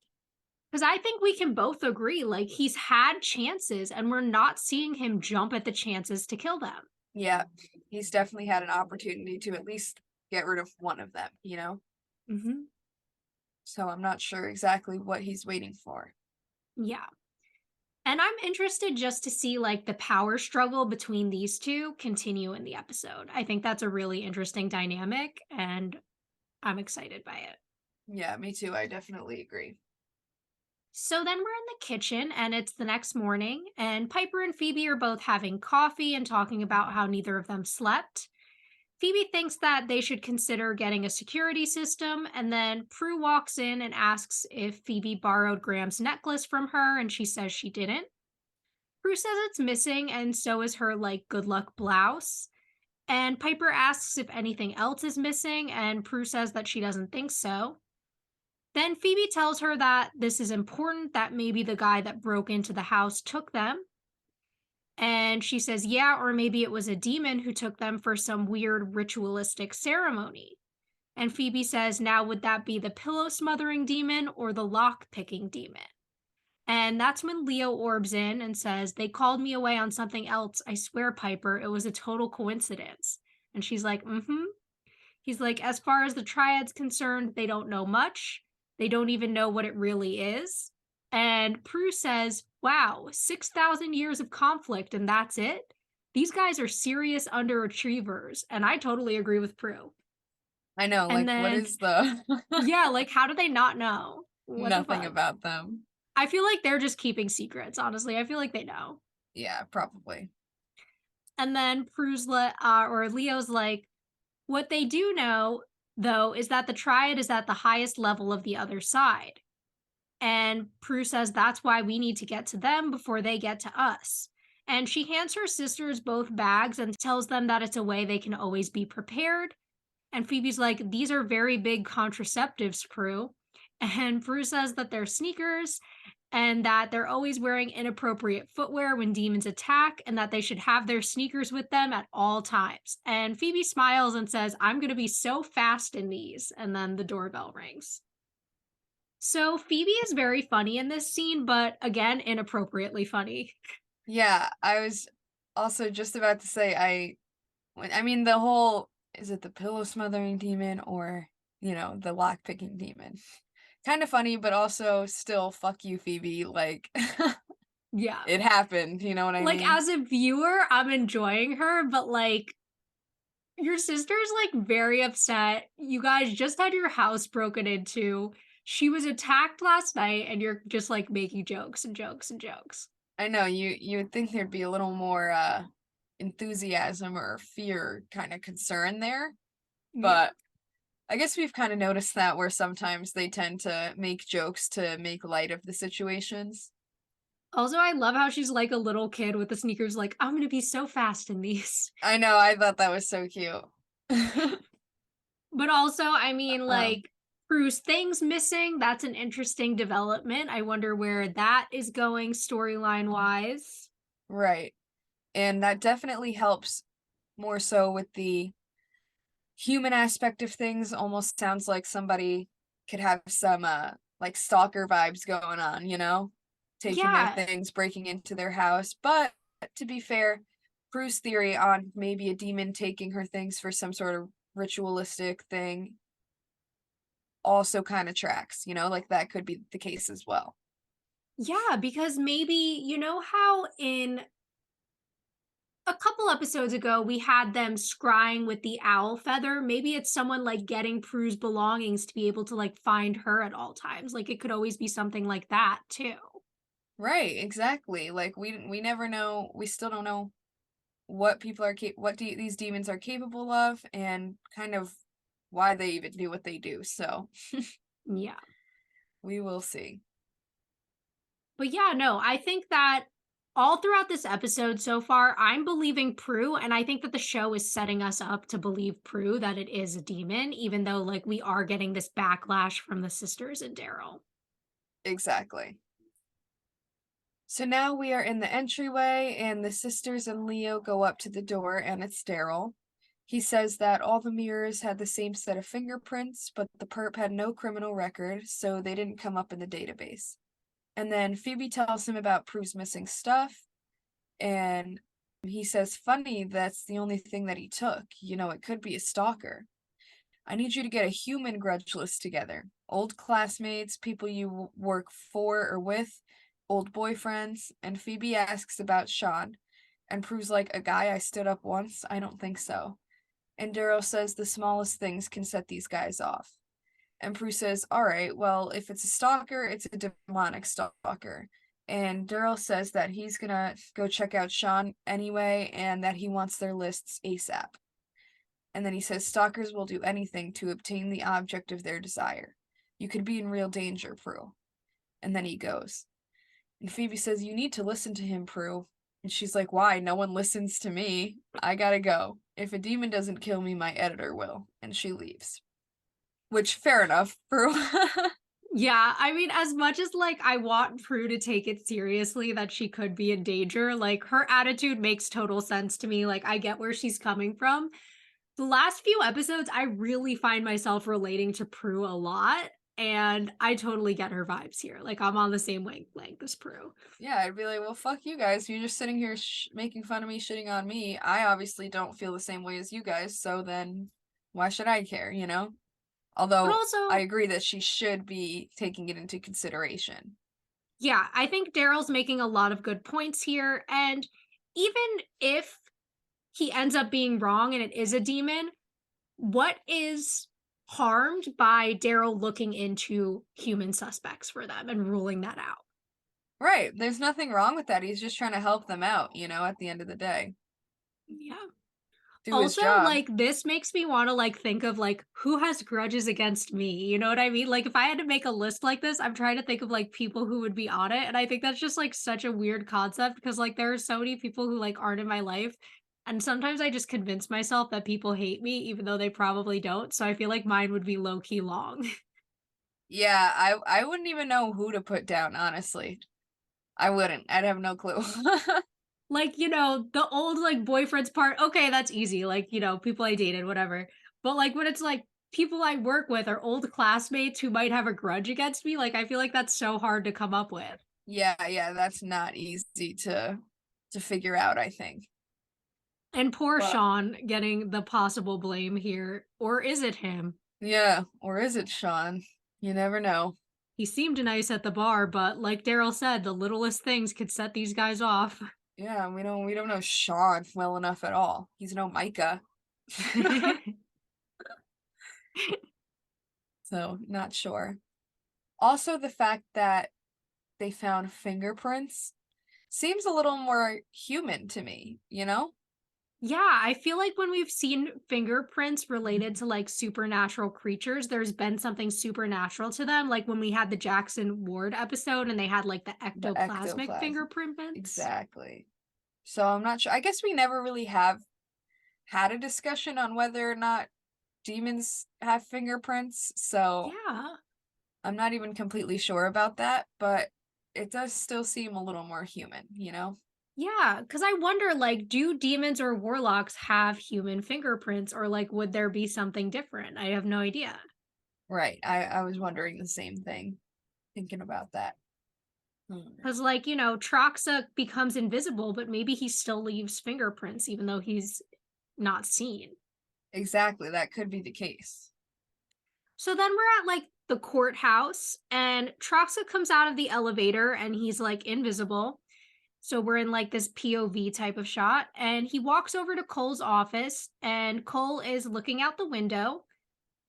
Speaker 1: Because I think we can both agree, like, he's had chances and we're not seeing him jump at the chances to kill them.
Speaker 3: Yeah, he's definitely had an opportunity to at least get rid of one of them, you know?
Speaker 1: Mm-hmm.
Speaker 3: So I'm not sure exactly what he's waiting for.
Speaker 1: Yeah. And I'm interested just to see, like, the power struggle between these two continue in the episode. I think that's a really interesting dynamic, and I'm excited by it.
Speaker 3: Yeah, me too. I definitely agree.
Speaker 1: So then we're in the kitchen and it's the next morning, and Piper and Phoebe are both having coffee and talking about how neither of them slept. Phoebe thinks that they should consider getting a security system, and then Prue walks in and asks if Phoebe borrowed Graham's necklace from her, and she says she didn't. Prue says it's missing, and so is her, like, good luck blouse. And Piper asks if anything else is missing, and Prue says that she doesn't think so. Then Phoebe tells her that this is important, that maybe the guy that broke into the house took them. And she says, yeah, or maybe it was a demon who took them for some weird ritualistic ceremony. And Phoebe says, now would that be the pillow smothering demon or the lock picking demon? And that's when Leo orbs in and says, they called me away on something else. I swear, Piper, it was a total coincidence. And she's like, mm hmm. He's like, as far as the Triad's concerned, they don't know much. They don't even know what it really is. And Prue says, wow, 6,000 years of conflict and that's it? These guys are serious underachievers. And I totally agree with Prue.
Speaker 3: I know,
Speaker 1: And
Speaker 3: like, what
Speaker 1: then,
Speaker 3: is the
Speaker 1: yeah, like, how do they not know? What the
Speaker 3: nothing
Speaker 1: fuck?
Speaker 3: about them?
Speaker 1: I feel like they're just keeping secrets, honestly. I feel like they know.
Speaker 3: Yeah, probably.
Speaker 1: And then or Leo's like, what they do know, though, is that the Triad is at the highest level of the other side. And Prue says that's why we need to get to them before they get to us. And she hands her sisters both bags and tells them that it's a way they can always be prepared. And Phoebe's like, these are very big contraceptives, Prue. And Prue says that they're sneakers and that they're always wearing inappropriate footwear when demons attack and that they should have their sneakers with them at all times. And Phoebe smiles and says, I'm going to be so fast in these. And then the doorbell rings. So Phoebe is very funny in this scene, but again, inappropriately funny.
Speaker 3: Yeah, I was also just about to say I mean the whole is it the pillow smothering demon or, the lock picking demon? Kind of funny, but also still fuck you, Phoebe. Like
Speaker 1: Yeah.
Speaker 3: it happened, you know what I
Speaker 1: Like,
Speaker 3: mean?
Speaker 1: as a viewer, I'm enjoying her, but like, your sister's like very upset. You guys just had your house broken into. She was attacked last night, and you're just like making jokes and jokes and jokes.
Speaker 3: I know you would think there'd be a little more enthusiasm or fear kind of concern there,
Speaker 1: Yeah.
Speaker 3: but I guess we've kind of noticed that where sometimes they tend to make jokes to make light of the situations.
Speaker 1: Also, I love how she's like a little kid with the sneakers, like, I'm gonna be so fast in these.
Speaker 3: I know, I thought that was so cute.
Speaker 1: But also, I mean,
Speaker 3: Um,
Speaker 1: like, Prue's thing's missing. That's an interesting development. I wonder where that is going storyline wise.
Speaker 3: right. And that definitely helps more so with the human aspect of things. Almost sounds like somebody could have some like stalker vibes going on, taking their
Speaker 1: Yeah,
Speaker 3: things, breaking into their house. But to be fair, Prue's theory on maybe a demon taking her things for some sort of ritualistic thing also kind of tracks, like that could be the case as well.
Speaker 1: yeah, because maybe, you know how in a couple episodes ago we had them scrying with the owl feather? Maybe it's someone like getting Prue's belongings to be able to like find her at all times. Like it could always be something like that too.
Speaker 3: Right, exactly. Like we never know, we still don't know what people are these demons are capable of and kind of why they even do what they do. So,
Speaker 1: Yeah.
Speaker 3: we will see.
Speaker 1: But yeah, no, I think that all throughout this episode so far, I'm believing Prue, and I think that the show is setting us up to believe Prue that it is a demon, even though like we are getting this backlash from the sisters and Daryl.
Speaker 3: Exactly. So now we are in the entryway and the sisters and Leo go up to the door and it's Daryl. He says that all the mirrors had the same set of fingerprints, but the perp had no criminal record, so they didn't come up in the database. And then Phoebe tells him about Prue's missing stuff, and he says, funny, that's the only thing that he took. It could be a stalker. I need you to get a human grudge list together. Old classmates, people you work for or with, old boyfriends, and Phoebe asks about Sean. And Prue's like, a guy I stood up once? I don't think so. And Daryl says the smallest things can set these guys off. And Prue says, all right, well, if it's a stalker, it's a demonic stalker. And Daryl says that he's gonna go check out Sean anyway and that he wants their lists ASAP. And then he says, stalkers will do anything to obtain the object of their desire. You could be in real danger, Prue. And then he goes. And Phoebe says, you need to listen to him, Prue. And she's like, why? No one listens to me. I gotta go. If a demon doesn't kill me, my editor will. And she leaves. Which, fair enough, Prue.
Speaker 1: Yeah, I mean, as much as like I want Prue to take it seriously that she could be in danger, like her attitude makes total sense to me. Like I get where she's coming from. The last few episodes, I really find myself relating to Prue a lot, and I totally get her vibes here. Like I'm on the same wavelength as Prue.
Speaker 3: Yeah, I'd be like, well, fuck you guys. You're just sitting here making fun of me, shitting on me. I obviously don't feel the same way as you guys, so then why should I care, you know?
Speaker 1: But
Speaker 3: Although I
Speaker 1: also,
Speaker 3: agree that she should be taking it into consideration.
Speaker 1: yeah, I think Daryl's making a lot of good points here, and even if he ends up being wrong and it is a demon, what is harmed by Daryl looking into human suspects for them and ruling that out?
Speaker 3: Right, there's nothing wrong with that. He's just trying to help them out, you know, at the end of the day.
Speaker 1: Yeah.
Speaker 3: Do his
Speaker 1: Also,
Speaker 3: job.
Speaker 1: like, this makes me want to, like, think of, like, who has grudges against me? You know what I mean? Like, if I had to make a list like this, I'm trying to think of, like, people who would be on it. And I think that's just, like, such a weird concept because, like, there are so many people who, like, aren't in my life. And sometimes I just convince myself that people hate me, even though they probably don't. So I feel like mine would be low key long.
Speaker 3: Yeah, I wouldn't even know who to put down, honestly. I wouldn't. I'd have no clue.
Speaker 1: Like, the old, like, boyfriends part, okay, that's easy, like, people I dated, whatever. But, like, when it's, like, people I work with or old classmates who might have a grudge against me, like, I feel like that's so hard to come up with.
Speaker 3: Yeah, that's not easy to figure out, I think.
Speaker 1: And poor
Speaker 3: But
Speaker 1: Sean getting the possible blame here, or is it him?
Speaker 3: yeah, or is it Sean? You never know.
Speaker 1: He seemed nice at the bar, but like Daryl said, the littlest things could set these guys off.
Speaker 3: Yeah, we don't know Sean well enough at all. He's no Micah. So, not sure. Also, the fact that they found fingerprints seems a little more human to me, you know?
Speaker 1: Yeah, I feel like when we've seen fingerprints related to like supernatural creatures, there's been something supernatural to them. Like when we had the Jackson Ward episode and they had like the
Speaker 3: The
Speaker 1: ectoplasmic
Speaker 3: ectoplasm.
Speaker 1: fingerprints.
Speaker 3: Exactly. So I'm not sure. I guess we never really have had a discussion on whether or not demons have fingerprints, so
Speaker 1: Yeah.
Speaker 3: I'm not even completely sure about that, but it does still seem a little more human, you know?
Speaker 1: Yeah, because I wonder, like, do demons or warlocks have human fingerprints, or like, would there be something different? I have no idea.
Speaker 3: Right. I was wondering the same thing, thinking about that. Hmm.
Speaker 1: Because, like, Troxa becomes invisible, but maybe he still leaves fingerprints, even though he's not seen.
Speaker 3: Exactly, that could be the case.
Speaker 1: So then we're at like the courthouse, and Troxa comes out of the elevator and he's like invisible. So we're in like this POV type of shot, and he walks over to Cole's office, and Cole is looking out the window.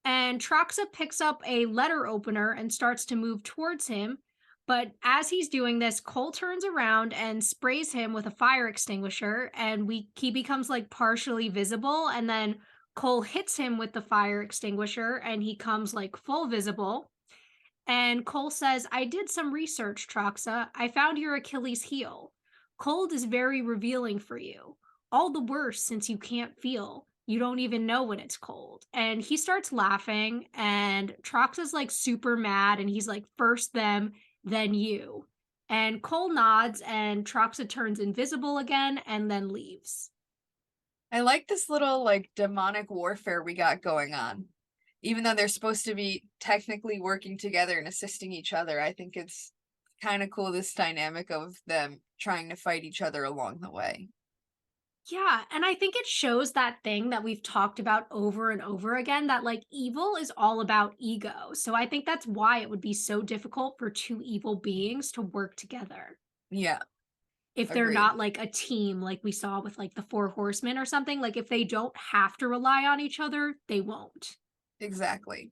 Speaker 1: And Troxa picks up a letter opener and starts to move towards him. But as he's doing this, Cole turns around and sprays him with a fire extinguisher, and he becomes like partially visible. And then Cole hits him with the fire extinguisher, and he comes like full visible. And Cole says, I did some research, Troxa. I found your Achilles heel. Cold is very revealing for you. All the worse since you can't feel. You don't even know when it's cold. And he starts laughing, and Troxa's like super mad, and he's like, first them, then you. And Cole nods, and Troxa turns invisible again and then leaves.
Speaker 3: I like this little like demonic warfare we got going on. Even though they're supposed to be technically working together and assisting each other, I think it's kind of cool this dynamic of them trying to fight each other along the way.
Speaker 1: Yeah, and I think it shows that thing that we've talked about over and over again, that like evil is all about ego. So I think that's why it would be so difficult for two evil beings to work together.
Speaker 3: Yeah,
Speaker 1: If they're
Speaker 3: agreed.
Speaker 1: not like a team, like we saw with like the Four Horsemen or something, like if they don't have to rely on each other, they won't.
Speaker 3: Exactly.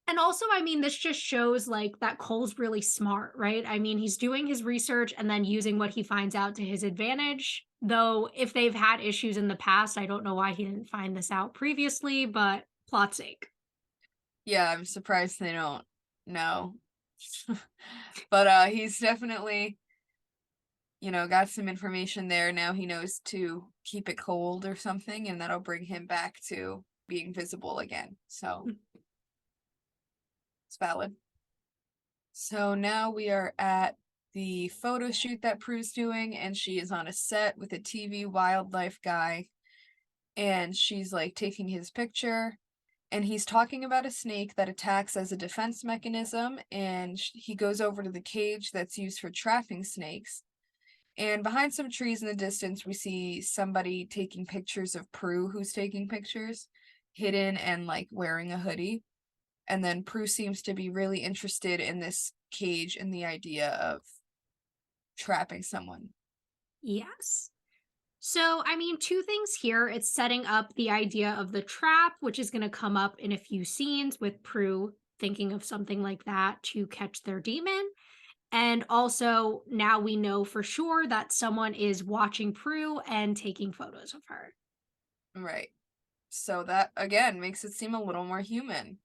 Speaker 1: And also, I mean, this just shows like that Cole's really smart, right? I mean, he's doing his research and then using what he finds out to his advantage. Though if they've had issues in the past, I don't know why he didn't find this out previously, but plot's sake.
Speaker 3: Yeah, I'm surprised they don't know. But he's definitely, got some information there. Now he knows to keep it cold or something, and that'll bring him back to being visible again. So it's valid. So now we are at the photo shoot that Prue's doing, and she is on a set with a TV wildlife guy, and she's like taking his picture, and he's talking about a snake that attacks as a defense mechanism, and he goes over to the cage that's used for trapping snakes. And behind some trees in the distance, we see somebody taking pictures of Prue, who's taking pictures, hidden and like wearing a hoodie. And then Prue seems to be really interested in this cage and the idea of trapping someone.
Speaker 1: Yes. So, I mean, two things here. It's setting up the idea of the trap, which is going to come up in a few scenes with Prue thinking of something like that to catch their demon. And also, now we know for sure that someone is watching Prue and taking photos of her.
Speaker 3: Right. So that again makes it seem a little more human.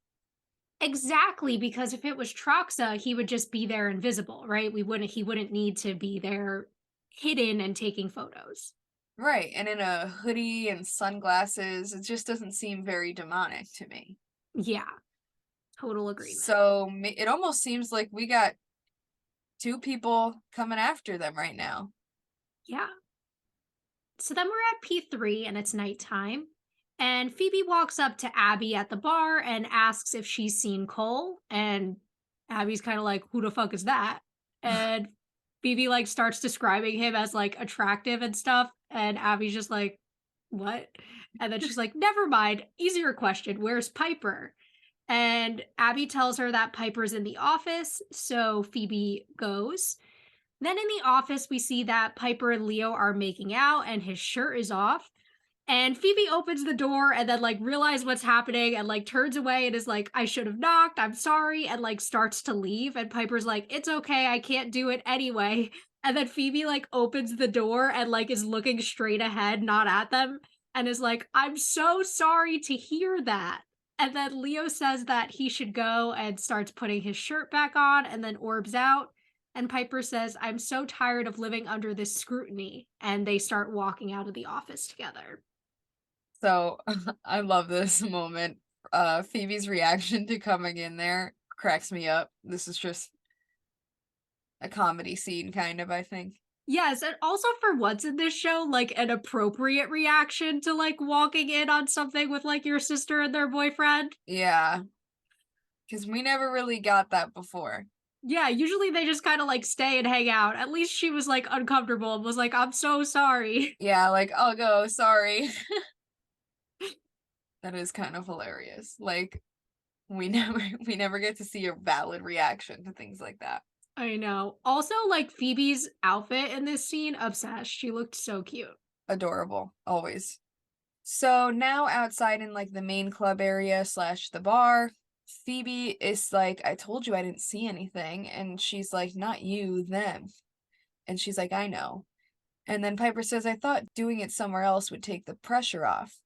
Speaker 1: Exactly, because if it was Troxa, he would just be there invisible, right? He wouldn't need to be there hidden and taking photos.
Speaker 3: Right. And in a hoodie and sunglasses, it just doesn't seem very demonic to me.
Speaker 1: Yeah, total agreement.
Speaker 3: So it almost seems like we got two people coming after them right now.
Speaker 1: Yeah. So then we're at P3 and it's nighttime. And Phoebe walks up to Abby at the bar and asks if she's seen Cole. And Abby's kind of like, who the fuck is that? And Phoebe like starts describing him as like attractive and stuff. And Abby's just like, what? And then she's like, never mind. Easier question. Where's Piper? And Abby tells her that Piper's in the office. So Phoebe goes. Then in the office, we see that Piper and Leo are making out and his shirt is off. And Phoebe opens the door and then like realizes what's happening and like turns away and is like, I should have knocked, I'm sorry, and like starts to leave. And Piper's like, it's okay, I can't do it anyway. And then Phoebe like opens the door and like is looking straight ahead, not at them, and is like, I'm so sorry to hear that. And then Leo says that he should go and starts putting his shirt back on and then orbs out. And Piper says, I'm so tired of living under this scrutiny. And they start walking out of the office together.
Speaker 3: So I love this moment. Phoebe's reaction to coming in there cracks me up. This is just a comedy scene, kind of, I think.
Speaker 1: Yes, and also for once in this show, like an appropriate reaction to like walking in on something with like your sister and their boyfriend.
Speaker 3: Yeah, because we never really got that before.
Speaker 1: Yeah, usually they just kind of like stay and hang out. At least she was like uncomfortable and was like, I'm so sorry.
Speaker 3: Yeah, like, I'll go, sorry. That is kind of hilarious. Like, we never we never get to see a valid reaction to things like that.
Speaker 1: I know. Also, like Phoebe's outfit in this scene, obsessed. She looked so cute.
Speaker 3: Adorable, always. So now outside in like the main club area slash the bar, Phoebe is like, I told you I didn't see anything. And she's like, not you, them. And she's like, I know. And then Piper says, I thought doing it somewhere else would take the pressure off.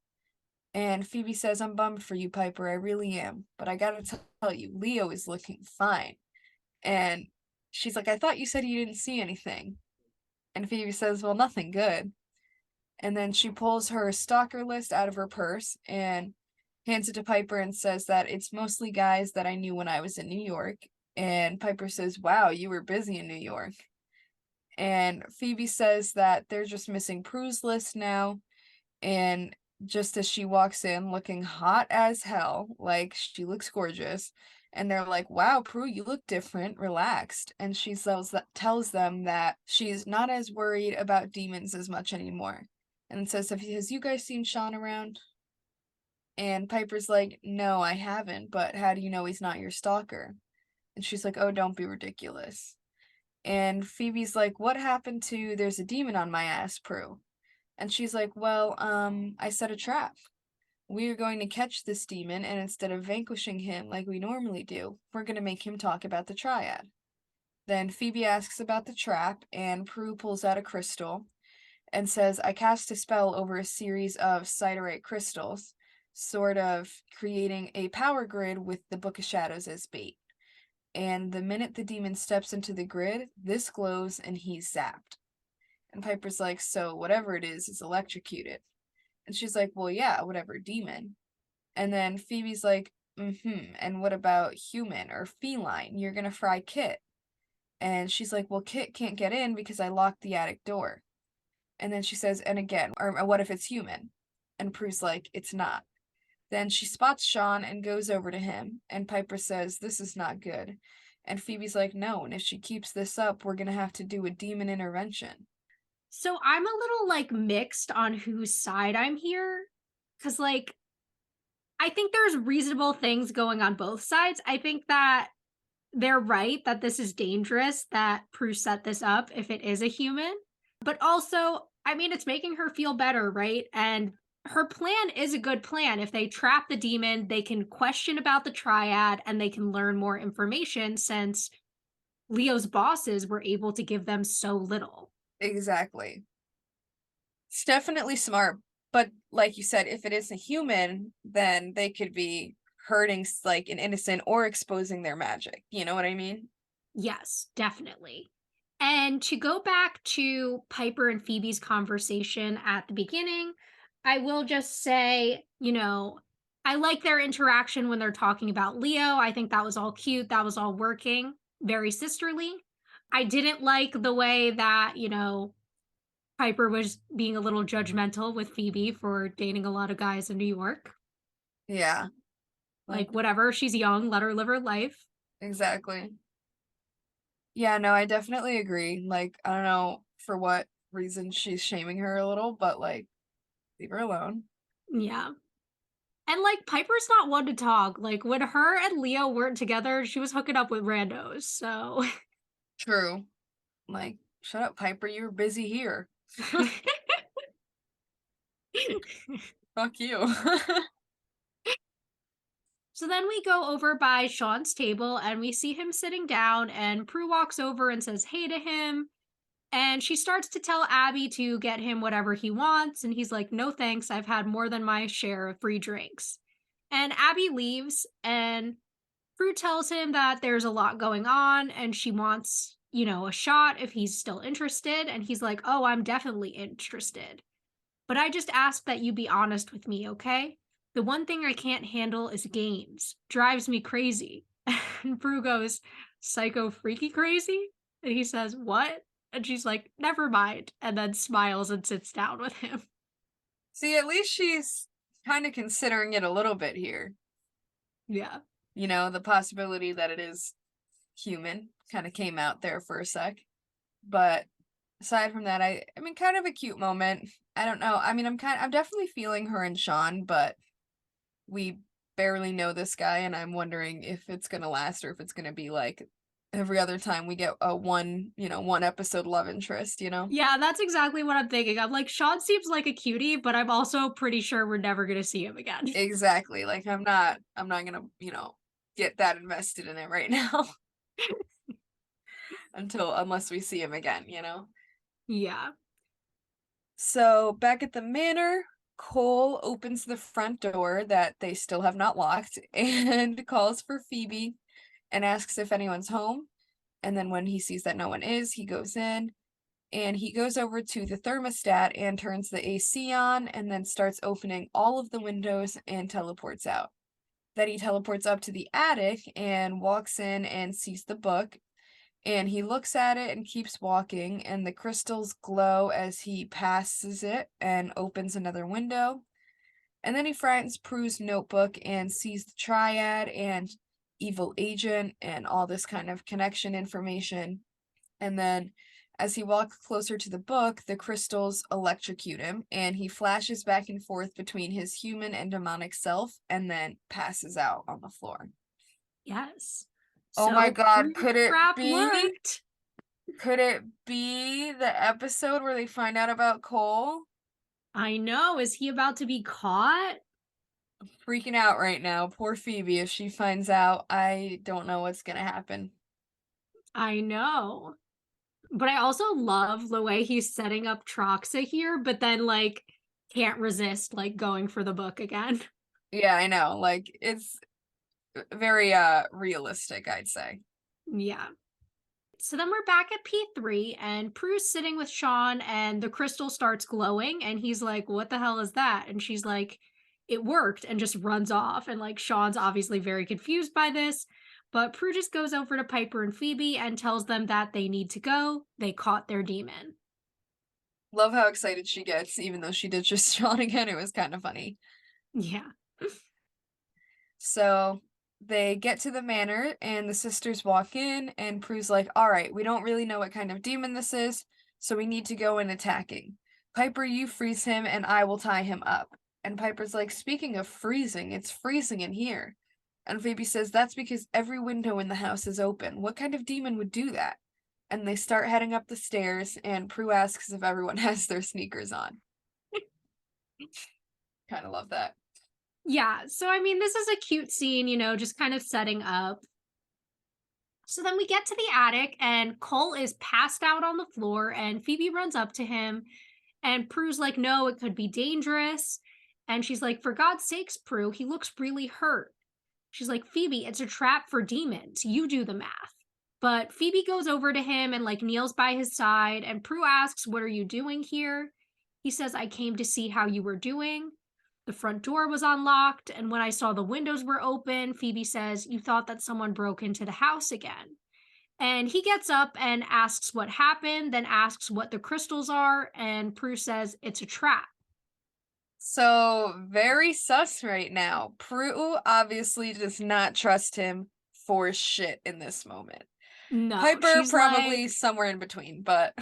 Speaker 3: And Phoebe says, I'm bummed for you, Piper. I really am. But I gotta tell you, Leo is looking fine. And she's like, I thought you said you didn't see anything. And Phoebe says, well, nothing good. And then she pulls her stalker list out of her purse and hands it to Piper and says that it's mostly guys that I knew when I was in New York. And Piper says, wow, you were busy in New York. And Phoebe says that they're just missing Prue's list now. And just as she walks in looking hot as hell, like she looks gorgeous, and they're like, wow, Prue, you look different, relaxed. And she tells them that she's not as worried about demons as much anymore. And says, has you guys seen Sean around? And Piper's like, no, I haven't, but how do you know he's not your stalker? And she's like, oh, don't be ridiculous. And Phoebe's like, what happened to there's a demon on my ass, Prue? And she's like, well, I set a trap. We are going to catch this demon, and instead of vanquishing him like we normally do, we're going to make him talk about the Triad. Then Phoebe asks about the trap, and Prue pulls out a crystal. and says, I cast a spell over a series of siderite crystals, sort of creating a power grid with the Book of Shadows as bait. And the minute the demon steps into the grid, this glows and he's zapped. And Piper's like, so whatever it is electrocuted. And she's like, well, yeah, whatever demon. And then Phoebe's like, and what about human or feline? You're gonna fry Kit. And she's like, well, Kit can't get in because I locked the attic door. And then she says, and again, or what if it's human? And Prue's like, it's not. Then she spots Sean and goes over to him, and Piper says, this is not good. And Phoebe's like, no, and if she keeps this up, we're gonna have to do a demon intervention.
Speaker 1: So I'm a little like mixed on whose side I'm here. Cause like I think there's reasonable things going on both sides. I think that they're right that this is dangerous, that Prue set this up if it is a human. But also, I mean, it's making her feel better, right? And her plan is a good plan. If they trap the demon, they can question about the triad and they can learn more information since Leo's bosses were able to give them so little.
Speaker 3: Exactly. It's definitely smart, but like you said, if it is a human, then they could be hurting like an innocent or exposing their magic. You know what I mean?
Speaker 1: Yes, definitely. And to go back to Piper and Phoebe's conversation at the beginning, I will just say, I like their interaction when they're talking about Leo. I think that was all cute. That was all working, very sisterly. I didn't like the way that, Piper was being a little judgmental with Phoebe for dating a lot of guys in New York.
Speaker 3: Yeah.
Speaker 1: Like, whatever, she's young, let her live her life.
Speaker 3: Exactly. Yeah, no, I definitely agree. Like, I don't know for what reason she's shaming her a little, but like, leave her alone.
Speaker 1: Yeah. And like Piper's not one to talk. Like when her and Leo weren't together, she was hooking up with randos. So
Speaker 3: True. Like, shut up, Piper. You were busy here. Fuck you.
Speaker 1: So then we go over by Sean's table and we see him sitting down and Prue walks over and says hey to him. And she starts to tell Abby to get him whatever he wants. And he's like, no thanks. I've had more than my share of free drinks. And Abby leaves and Prue tells him that there's a lot going on and she wants, a shot if he's still interested. And he's like, oh, I'm definitely interested. But I just ask that you be honest with me, okay? The one thing I can't handle is games. Drives me crazy. And Prue goes, psycho freaky crazy? And he says, what? And she's like, never mind. And then smiles and sits down with him.
Speaker 3: See, at least she's kind of considering it a little bit here.
Speaker 1: Yeah.
Speaker 3: The possibility that it is human kind of came out there for a sec. But aside from that, I mean, kind of a cute moment. I don't know. I mean, I'm definitely feeling her and Sean, but we barely know this guy, and I'm wondering if it's gonna last or if it's gonna be like every other time we get a one episode love interest,
Speaker 1: Yeah, that's exactly what I'm thinking. I'm like, Sean seems like a cutie, but I'm also pretty sure we're never going to see him again.
Speaker 3: Exactly. Like I'm not gonna, get that invested in it right now unless we see him again,
Speaker 1: Yeah.
Speaker 3: So back at the manor, Cole opens the front door that they still have not locked and calls for Phoebe and asks if anyone's home. And then when he sees that no one is, he goes in and he goes over to the thermostat and turns the AC on and then starts opening all of the windows and teleports out. Then he teleports up to the attic and walks in and sees the book. And he looks at it and keeps walking, and the crystals glow as he passes it and opens another window. And then he finds Prue's notebook and sees the Triad and evil agent and all this kind of connection information. And then as he walks closer to the book, the crystals electrocute him, and he flashes back and forth between his human and demonic self and then passes out on the floor.
Speaker 1: Yes.
Speaker 3: Oh my God,
Speaker 1: Prue's trap worked.
Speaker 3: Could it be the episode where they find out about Cole?
Speaker 1: I know. Is he about to be caught?
Speaker 3: I'm freaking out right now. Poor Phoebe. If she finds out, I don't know what's gonna happen.
Speaker 1: I know. But I also love the way he's setting up Troxa here, but then, like, can't resist, like, going for the book again.
Speaker 3: Yeah, I know. Like, it's very realistic, I'd say.
Speaker 1: Yeah. So then we're back at P3, and Prue's sitting with Sean, and the crystal starts glowing, and he's like, "What the hell is that?" And she's like, "It worked," and just runs off. And like, Sean's obviously very confused by this, but Prue just goes over to Piper and Phoebe and tells them that they need to go. They caught their demon.
Speaker 3: Love how excited she gets, even though she did just Sean again. It was kind of funny.
Speaker 1: Yeah.
Speaker 3: So they get to the manor, and the sisters walk in, and Prue's like, all right, we don't really know what kind of demon this is, so we need to go in attacking. Piper, you freeze him, and I will tie him up. And Piper's like, speaking of freezing, it's freezing in here. And Phoebe says, that's because every window in the house is open. What kind of demon would do that? And they start heading up the stairs, and Prue asks if everyone has their sneakers on. Kind of love that.
Speaker 1: Yeah. So, I mean, this is a cute scene, just kind of setting up. So then we get to the attic, and Cole is passed out on the floor, and Phoebe runs up to him. And Prue's like, no, it could be dangerous. And she's like, for God's sakes, Prue, he looks really hurt. She's like, Phoebe, it's a trap for demons. You do the math. But Phoebe goes over to him and like kneels by his side. And Prue asks, what are you doing here? He says, I came to see how you were doing. The front door was unlocked. And when I saw the windows were open, Phoebe says, you thought that someone broke into the house again. And he gets up and asks what happened, then asks what the crystals are, and Prue says it's a trap.
Speaker 3: So, very sus right now. Prue obviously does not trust him for shit in this moment.
Speaker 1: No,
Speaker 3: Piper
Speaker 1: she's
Speaker 3: probably
Speaker 1: like,
Speaker 3: somewhere in between, but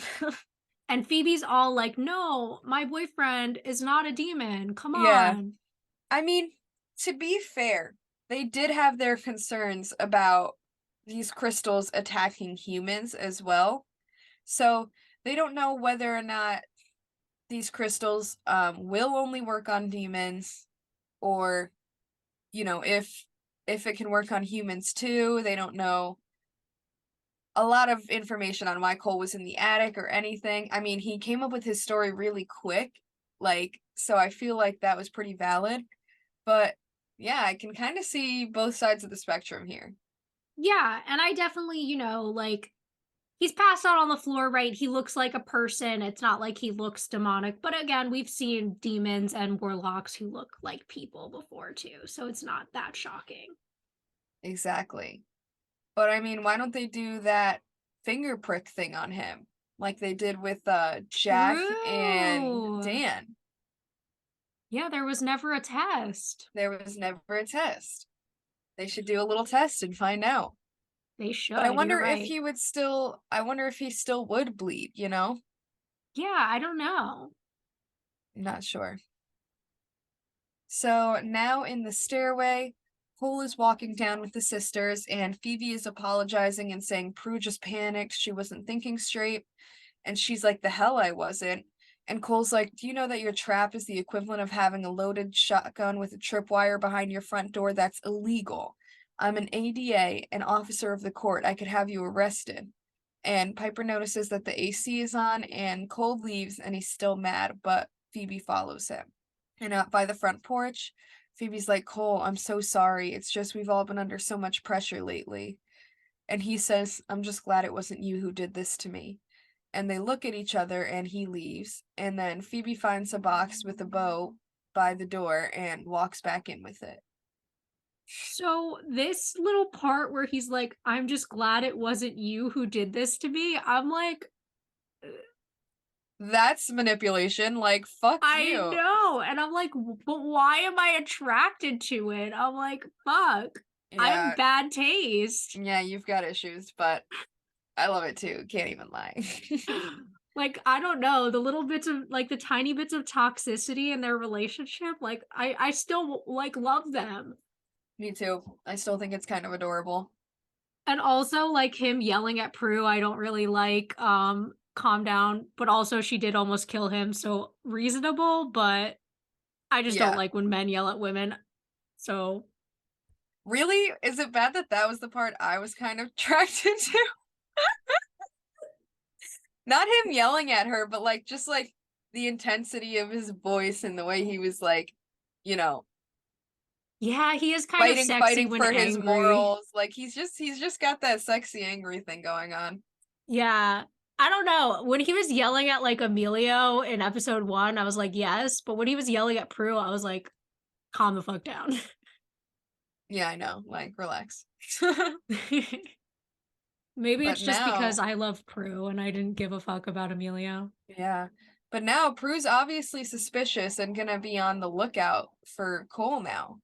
Speaker 1: and Phoebe's all like, no, my boyfriend is not a demon. Come
Speaker 3: yeah.
Speaker 1: on.
Speaker 3: I mean, to be fair, they did have their concerns about these crystals attacking humans as well. So, they don't know whether or not these crystals will only work on demons, or if it can work on humans too. They don't know a lot of information on why Cole was in the attic or anything. I mean, he came up with his story really quick, like, so I feel like that was pretty valid. But yeah, I can kind of see both sides of the spectrum here.
Speaker 1: Yeah, and I definitely, like, he's passed out on the floor, right? He looks like a person. It's not like he looks demonic. But again, we've seen demons and warlocks who look like people before too. So it's not that shocking.
Speaker 3: Exactly. But I mean, why don't they do that finger prick thing on him like they did with Jack and
Speaker 1: True.
Speaker 3: Dan?
Speaker 1: Yeah, there was never a test.
Speaker 3: There was never a test. They should do a little test and find out.
Speaker 1: They
Speaker 3: But I
Speaker 1: should, you're
Speaker 3: wonder if
Speaker 1: right.
Speaker 3: he would still I wonder if he still would bleed, you know?
Speaker 1: Yeah, I don't know.
Speaker 3: Not sure. So now in the stairway, Cole is walking down with the sisters, and Phoebe is apologizing and saying Prue just panicked. She wasn't thinking straight. And she's like, the hell I wasn't. And Cole's like, do you know that your trap is the equivalent of having a loaded shotgun with a tripwire behind your front door? That's illegal. I'm an ADA, an officer of the court. I could have you arrested. And Piper notices that the AC is on, and Cole leaves, and he's still mad, but Phoebe follows him. And out by the front porch, Phoebe's like, Cole, I'm so sorry. It's just we've all been under so much pressure lately. And he says, I'm just glad it wasn't you who did this to me. And they look at each other, and he leaves. And then Phoebe finds a box with a bow by the door and walks back in with it.
Speaker 1: So this little part where he's like, I'm just glad it wasn't you who did this to me. I'm like,
Speaker 3: That's manipulation. Like, fuck
Speaker 1: I
Speaker 3: you.
Speaker 1: know. And I'm like, but why am I attracted to it? I'm like, fuck. I have
Speaker 3: Yeah,
Speaker 1: bad taste.
Speaker 3: yeah, you've got issues, but I love it too. Can't even lie.
Speaker 1: Like, I don't know, the little bits of like the tiny bits of toxicity in their relationship, like I still like love them.
Speaker 3: Me too. I still think it's kind of adorable.
Speaker 1: And also like him yelling at Prue, I don't really like calm down, but also she did almost kill him, so reasonable, but I just don't
Speaker 3: Yeah.
Speaker 1: like when men yell at women. So
Speaker 3: Really? Is it bad that that was the part I was kind of attracted to? Not him yelling at her, but like just like the intensity of his voice and the way he was like, you know,
Speaker 1: Yeah, he is kind of sexy
Speaker 3: fighting
Speaker 1: when
Speaker 3: for his
Speaker 1: angry.
Speaker 3: morals. Like he's just got that sexy angry thing going on.
Speaker 1: Yeah. I don't know. When he was yelling at like Emilio in episode 1, I was like, yes. But when he was yelling at Prue, I was like, calm the fuck down.
Speaker 3: Yeah, I know. Like, relax.
Speaker 1: Maybe
Speaker 3: But
Speaker 1: it's just because
Speaker 3: now,
Speaker 1: I love Prue and I didn't give a fuck about Emilio.
Speaker 3: yeah. But now Prue's obviously suspicious and gonna be on the lookout for Cole now.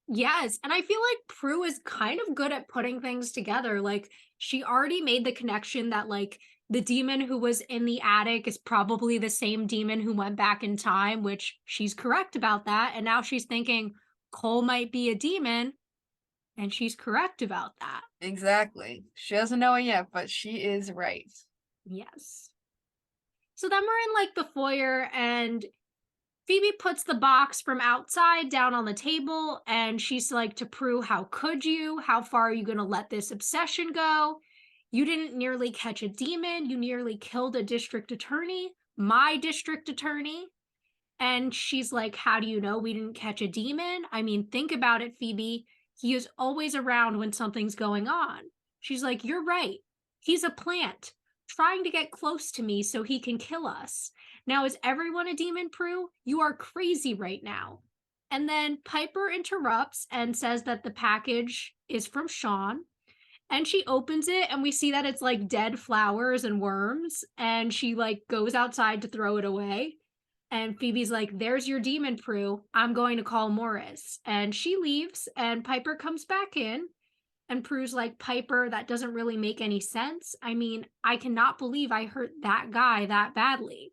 Speaker 1: Yes, and I feel like Prue is kind of good at putting things together. Like she already made the connection that like the demon who was in the attic is probably the same demon who went back in time, which she's correct about that. And now she's thinking Cole might be a demon, and she's correct about that.
Speaker 3: Exactly. She doesn't know it yet, but she is right.
Speaker 1: Yes. So then we're in like the foyer and Phoebe puts the box from outside down on the table and she's like to Prue, how could you? How far are you going to let this obsession go? You didn't nearly catch a demon. You nearly killed a district attorney, my district attorney. And she's like, how do you know we didn't catch a demon? I mean, think about it, Phoebe. He is always around when something's going on. She's like, you're right. He's a plant trying to get close to me so he can kill us. Now, is everyone a demon, Prue? You are crazy right now. And then Piper interrupts and says that the package is from Sean. And she opens it and we see that it's like dead flowers and worms. And she like goes outside to throw it away. And Phoebe's like, there's your demon, Prue. I'm going to call Morris. And she leaves, and Piper comes back in. And Prue's like, Piper, that doesn't really make any sense. I mean, I cannot believe I hurt that guy that badly.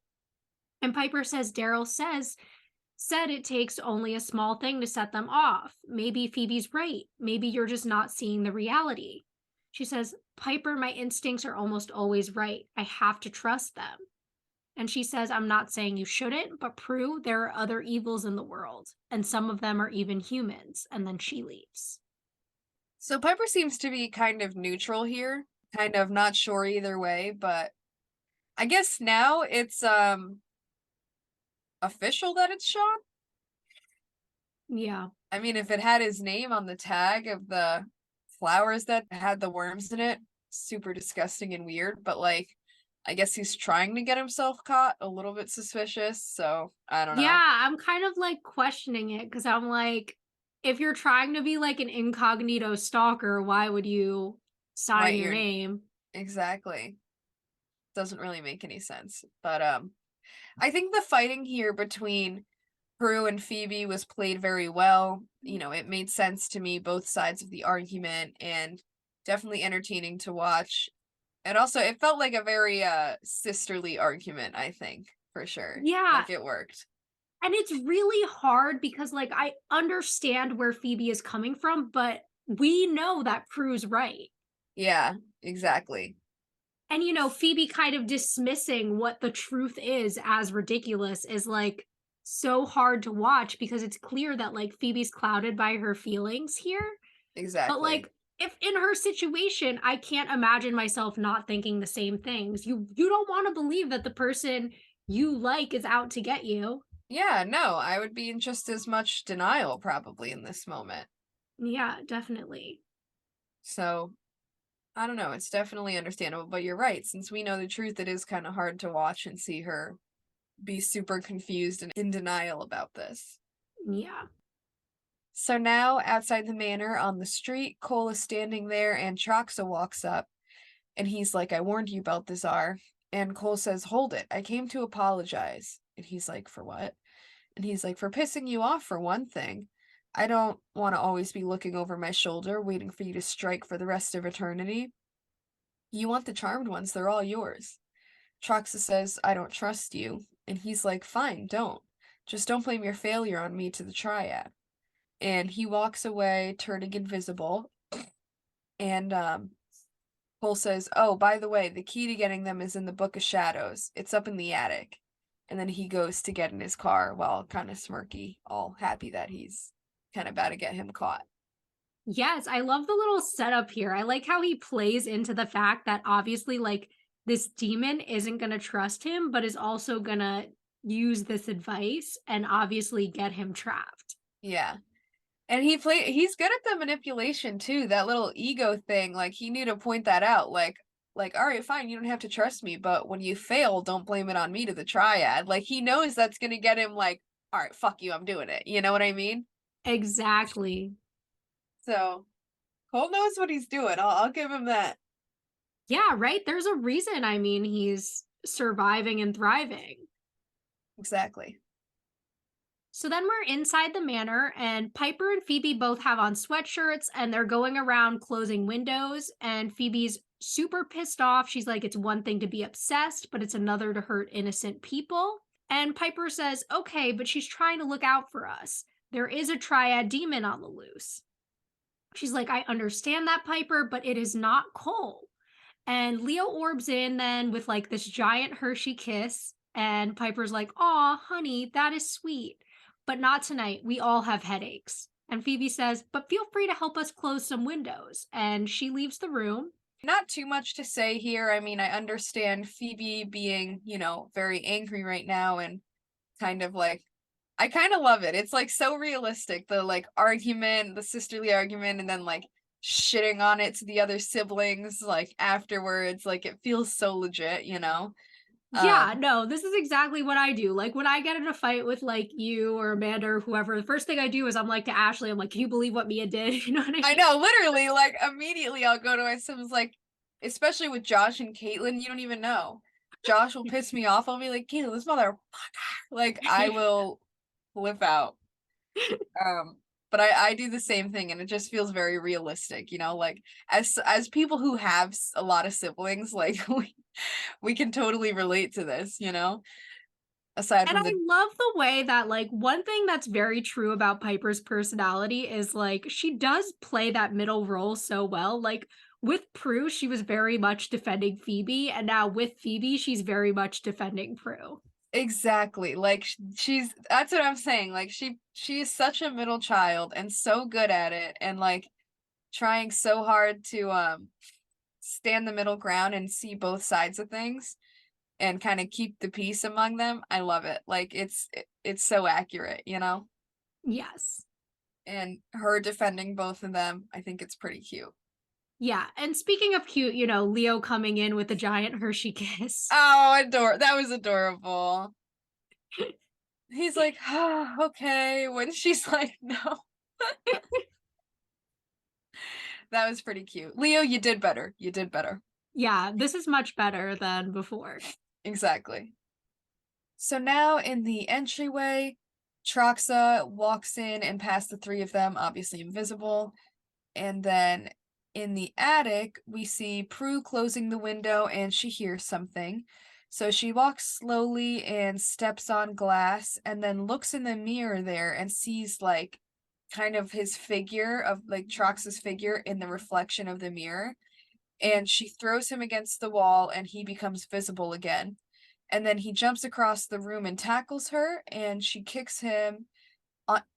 Speaker 1: And Piper says, Daryl said it takes only a small thing to set them off. Maybe Phoebe's right. Maybe you're just not seeing the reality. She says, Piper, my instincts are almost always right. I have to trust them. And she says, I'm not saying you shouldn't, but Prue, there are other evils in the world, and some of them are even humans. And then she leaves.
Speaker 3: So Piper seems to be kind of neutral here, kind of not sure either way, but I guess now it's official that it's Sean.
Speaker 1: Yeah.
Speaker 3: I mean, if it had his name on the tag of the flowers that had the worms in it, super disgusting and weird, but like I guess he's trying to get himself caught, a little bit suspicious, so I don't know.
Speaker 1: Yeah, I'm kind of like questioning it because I'm like, if you're trying to be like an incognito stalker, why would you sign
Speaker 3: Right,
Speaker 1: your
Speaker 3: you're
Speaker 1: name?
Speaker 3: exactly. Doesn't really make any sense. But I think the fighting here between Prue and Phoebe was played very well. You know, it made sense to me, both sides of the argument, and definitely entertaining to watch. And also it felt like a very sisterly argument, I think, for sure.
Speaker 1: Yeah.
Speaker 3: Like it worked.
Speaker 1: And it's really hard because like I understand where Phoebe is coming from, but we know that Prue's right.
Speaker 3: Yeah, exactly.
Speaker 1: And you know, Phoebe kind of dismissing what the truth is as ridiculous is like so hard to watch because it's clear that like Phoebe's clouded by her feelings here. But
Speaker 3: Exactly.
Speaker 1: like if in her situation, I can't imagine myself not thinking the same things. You don't want to believe that the person you like is out to get you.
Speaker 3: Yeah, no, I would be in just as much denial probably in this moment.
Speaker 1: Yeah, definitely.
Speaker 3: So, I don't know, it's definitely understandable, but you're right. Since we know the truth, it is kind of hard to watch and see her be super confused and in denial about this.
Speaker 1: Yeah.
Speaker 3: So now, outside the manor on the street, Cole is standing there and Troxa walks up and he's like, I warned you, Belthazor. And Cole says, hold it, I came to apologize. And he's like, for what? And he's like, for pissing you off, for one thing. I don't want to always be looking over my shoulder, waiting for you to strike for the rest of eternity. You want the charmed ones, they're all yours. Troxa says, I don't trust you. And he's like, fine, don't. Just don't blame your failure on me to the Triad. And he walks away, turning invisible. And Cole says, oh, by the way, the key to getting them is in the Book of Shadows. It's up in the attic. And then he goes to get in his car while kind of smirky, all happy that he's kind of about to get him caught.
Speaker 1: Yes, I love the little setup here. I like how he plays into the fact that obviously, like, this demon isn't going to trust him, but is also going to use this advice and obviously get him trapped.
Speaker 3: Yeah. And he's good at the manipulation too. That little ego thing, like he knew to point that out. Like, all right, fine, you don't have to trust me, but when you fail, don't blame it on me to the Triad. Like he knows that's gonna get him like, all right, fuck you, I'm doing it. You know what I mean?
Speaker 1: Exactly.
Speaker 3: So Cole knows what he's doing. I'll give him that.
Speaker 1: Yeah, right? There's a reason, I mean, he's surviving and thriving.
Speaker 3: Exactly.
Speaker 1: So then we're inside the manor, and Piper and Phoebe both have on sweatshirts and they're going around closing windows. And Phoebe's super pissed off. She's like, it's one thing to be obsessed, but it's another to hurt innocent people. And Piper says, okay, but she's trying to look out for us. There is a Triad demon on the loose. She's like, I understand that, Piper, but it is not Cole. And Leo orbs in then with like this giant Hershey kiss. And Piper's like, aw, honey, that is sweet. But not tonight. We all have headaches. And Phoebe says, but feel free to help us close some windows. And she leaves the room.
Speaker 3: Not too much to say here. I mean, I understand Phoebe being, very angry right now and kind of like I kind of love it. It's like so realistic. The like argument, the sisterly argument, and then like shitting on it to the other siblings like afterwards. Like it feels so legit, you know?
Speaker 1: Yeah,
Speaker 3: Um,
Speaker 1: no, this is exactly what I do. Like when I get in a fight with like you or Amanda or whoever, the first thing I do is I'm like to Ashley, I'm like, can you believe what Mia did? You know what I
Speaker 3: I
Speaker 1: mean?
Speaker 3: know, literally, like immediately I'll go to my siblings, like, especially with Josh and Caitlin, you don't even know. Josh will piss me off. I'll be like, Caitlin, this motherfucker. Like I will flip out. Um, but I do the same thing and it just feels very realistic, like as people who have a lot of siblings, like we can totally relate to this, aside
Speaker 1: And
Speaker 3: from
Speaker 1: I
Speaker 3: the
Speaker 1: love the way that, like, one thing that's very true about Piper's personality is, like, she does play that middle role so well. Like, with Prue, she was very much defending Phoebe, and now with Phoebe, she's very much defending Prue.
Speaker 3: exactly like she's that's what I'm saying. Like she is such a middle child and so good at it and like trying so hard to stand the middle ground and see both sides of things and kind of keep the peace among them. I love it. Like it's so accurate,
Speaker 1: Yes.
Speaker 3: and her defending both of them, I think it's pretty cute.
Speaker 1: Yeah, and speaking of cute, Leo coming in with the giant Hershey kiss.
Speaker 3: Oh, that was adorable. He's like, oh, okay, when she's like, no. That was pretty cute. Leo, you did better. You did better.
Speaker 1: Yeah, this is much better than before.
Speaker 3: Exactly. So now in the entryway, Troxa walks in and past the three of them, obviously invisible. And then in the attic, we see Prue closing the window and she hears something. So she walks slowly and steps on glass and then looks in the mirror there and sees like kind of his figure of like Troxa's figure in the reflection of the mirror. And she throws him against the wall and he becomes visible again. And then he jumps across the room and tackles her and she kicks him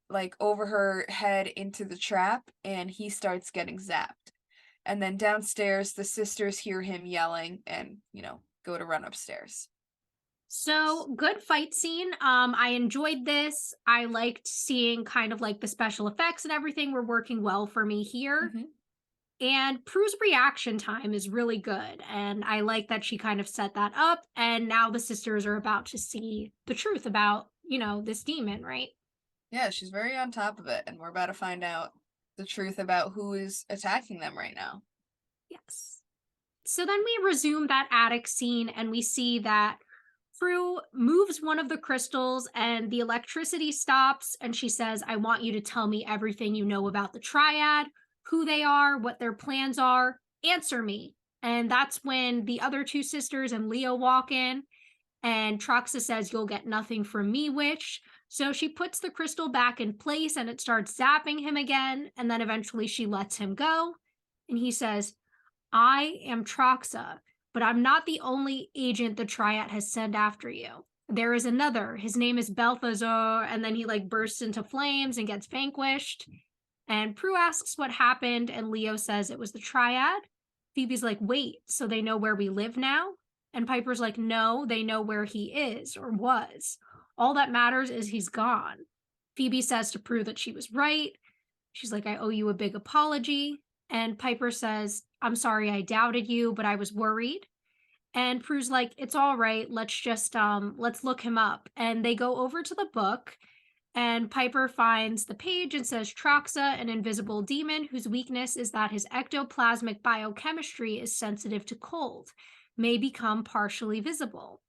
Speaker 3: like over her head into the trap and he starts getting zapped. And then downstairs the sisters hear him yelling and, go to run upstairs.
Speaker 1: So, good fight scene. I enjoyed this. I liked seeing kind of like the special effects and everything were working well for me here.
Speaker 3: Mm-hmm.
Speaker 1: And Prue's reaction time is really good. And I like that she kind of set that up. And now the sisters are about to see the truth about, this demon, right?
Speaker 3: Yeah, she's very on top of it, and we're about to find out the truth about who is attacking them right now.
Speaker 1: Yes. So then we resume that attic scene and we see that Prue moves one of the crystals and the electricity stops. And she says, I want you to tell me everything you know about the Triad, who they are, what their plans are. Answer me. And that's when the other two sisters and Leo walk in. And Troxa says, you'll get nothing from me, witch. So she puts the crystal back in place and it starts zapping him again. And then eventually she lets him go. And he says, I am Troxa, but I'm not the only agent the Triad has sent after you. There is another. His name is Belthazor. And then he like bursts into flames and gets vanquished. And Prue asks what happened. And Leo says it was the Triad. Phoebe's like, wait, so they know where we live now? And Piper's like, no, they know where he is or was. All that matters is he's gone. Phoebe says to Prue that she was right. She's like, I owe you a big apology. And Piper says, I'm sorry I doubted you, but I was worried. And Prue's like, it's all right. Let's look him up. And they go over to the book and Piper finds the page and says Troxa, an invisible demon whose weakness is that his ectoplasmic biochemistry is sensitive to cold, may become partially visible.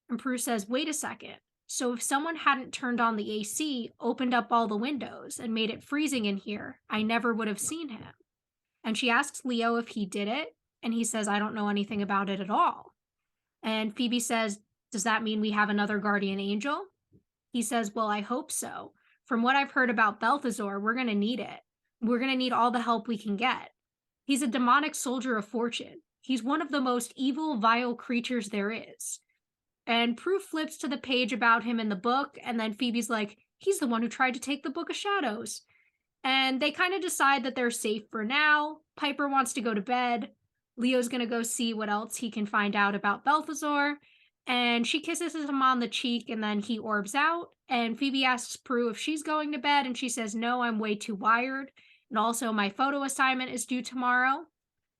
Speaker 1: And Prue says, wait a second. So if someone hadn't turned on the AC, opened up all the windows, and made it freezing in here, I never would have seen him. And she asks Leo if he did it, and he says, I don't know anything about it at all. And Phoebe says, does that mean we have another guardian angel? He says, well, I hope so. From what I've heard about Belthazor, we're going to need it. We're going to need all the help we can get. He's a demonic soldier of fortune. He's one of the most evil, vile creatures there is. And Prue flips to the page about him in the book, and then Phoebe's like, he's the one who tried to take the Book of Shadows. And they kind of decide that they're safe for now. Piper wants to go to bed. Leo's going to go see what else he can find out about Belthazor. And she kisses him on the cheek, and then he orbs out. And Phoebe asks Prue if she's going to bed, and she says, no, I'm way too wired. And also, my photo assignment is due tomorrow.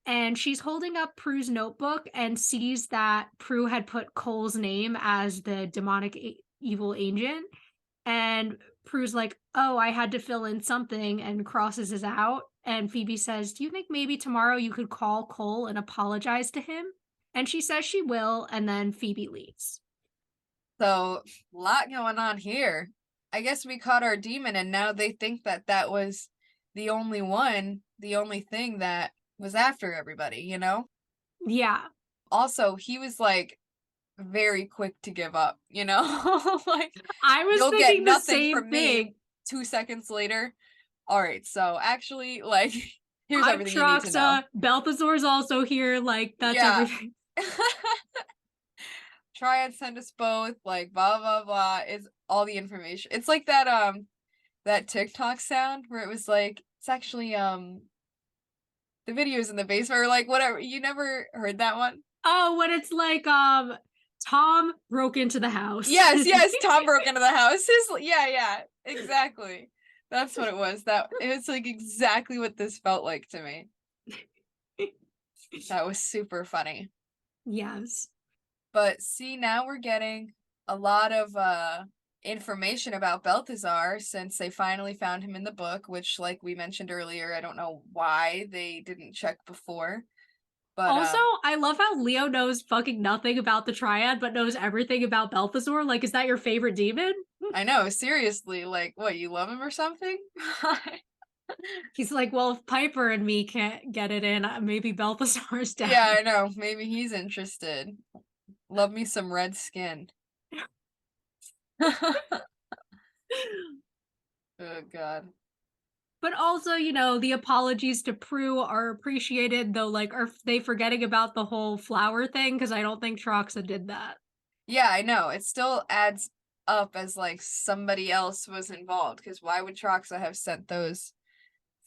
Speaker 1: And she's holding up Prue's notebook and sees that Prue had put Cole's name as the demonic evil agent. And Prue's like, oh, I had to fill in something, and crosses it out. And Phoebe says, do you think maybe tomorrow you could call Cole and apologize to him? And she says she will, and then Phoebe leaves.
Speaker 3: So, a lot going on here. I guess we caught our demon, and now they think that that was the only thing that was after everybody, you know?
Speaker 1: Yeah.
Speaker 3: Also, he was like very quick to give up, you know? Like,
Speaker 1: I was
Speaker 3: you'll get
Speaker 1: thinking the
Speaker 3: nothing
Speaker 1: same
Speaker 3: from
Speaker 1: thing.
Speaker 3: me 2 seconds later. All right, so actually, like, here's everything you need to know.
Speaker 1: Troxa, Belthazor's also here. Like, that's
Speaker 3: Yeah.
Speaker 1: everything.
Speaker 3: Triad sent us both, like, blah, blah, blah, is all the information. It's like that TikTok sound where it was like, it's actually, the videos in the basement, or like, whatever. You never heard that one?
Speaker 1: Oh, when it's like, Tom broke into the house.
Speaker 3: Yes, Tom broke into the house. Yeah, exactly. That's what it was. It was like exactly what this felt like to me. That was super funny.
Speaker 1: Yes.
Speaker 3: But see, now we're getting a lot of information about Belthazar since they finally found him in the book, which, like we mentioned earlier, I don't know why they didn't check before. But
Speaker 1: Also, I love how Leo knows fucking nothing about the Triad, but knows everything about Belthazor. Like, is that your favorite demon?
Speaker 3: I know, seriously, like, what, you love him or something?
Speaker 1: He's like, well, if Piper and me can't get it in, maybe Belthazor's down.
Speaker 3: Yeah, I know. Maybe he's interested. Love me some red skin. Oh, God.
Speaker 1: But also, you know, the apologies to Prue are appreciated, though, like, are they forgetting about the whole flower thing? Because I don't think Troxa did that.
Speaker 3: Yeah, I know. It still adds up as like somebody else was involved, because why would Troxa have sent those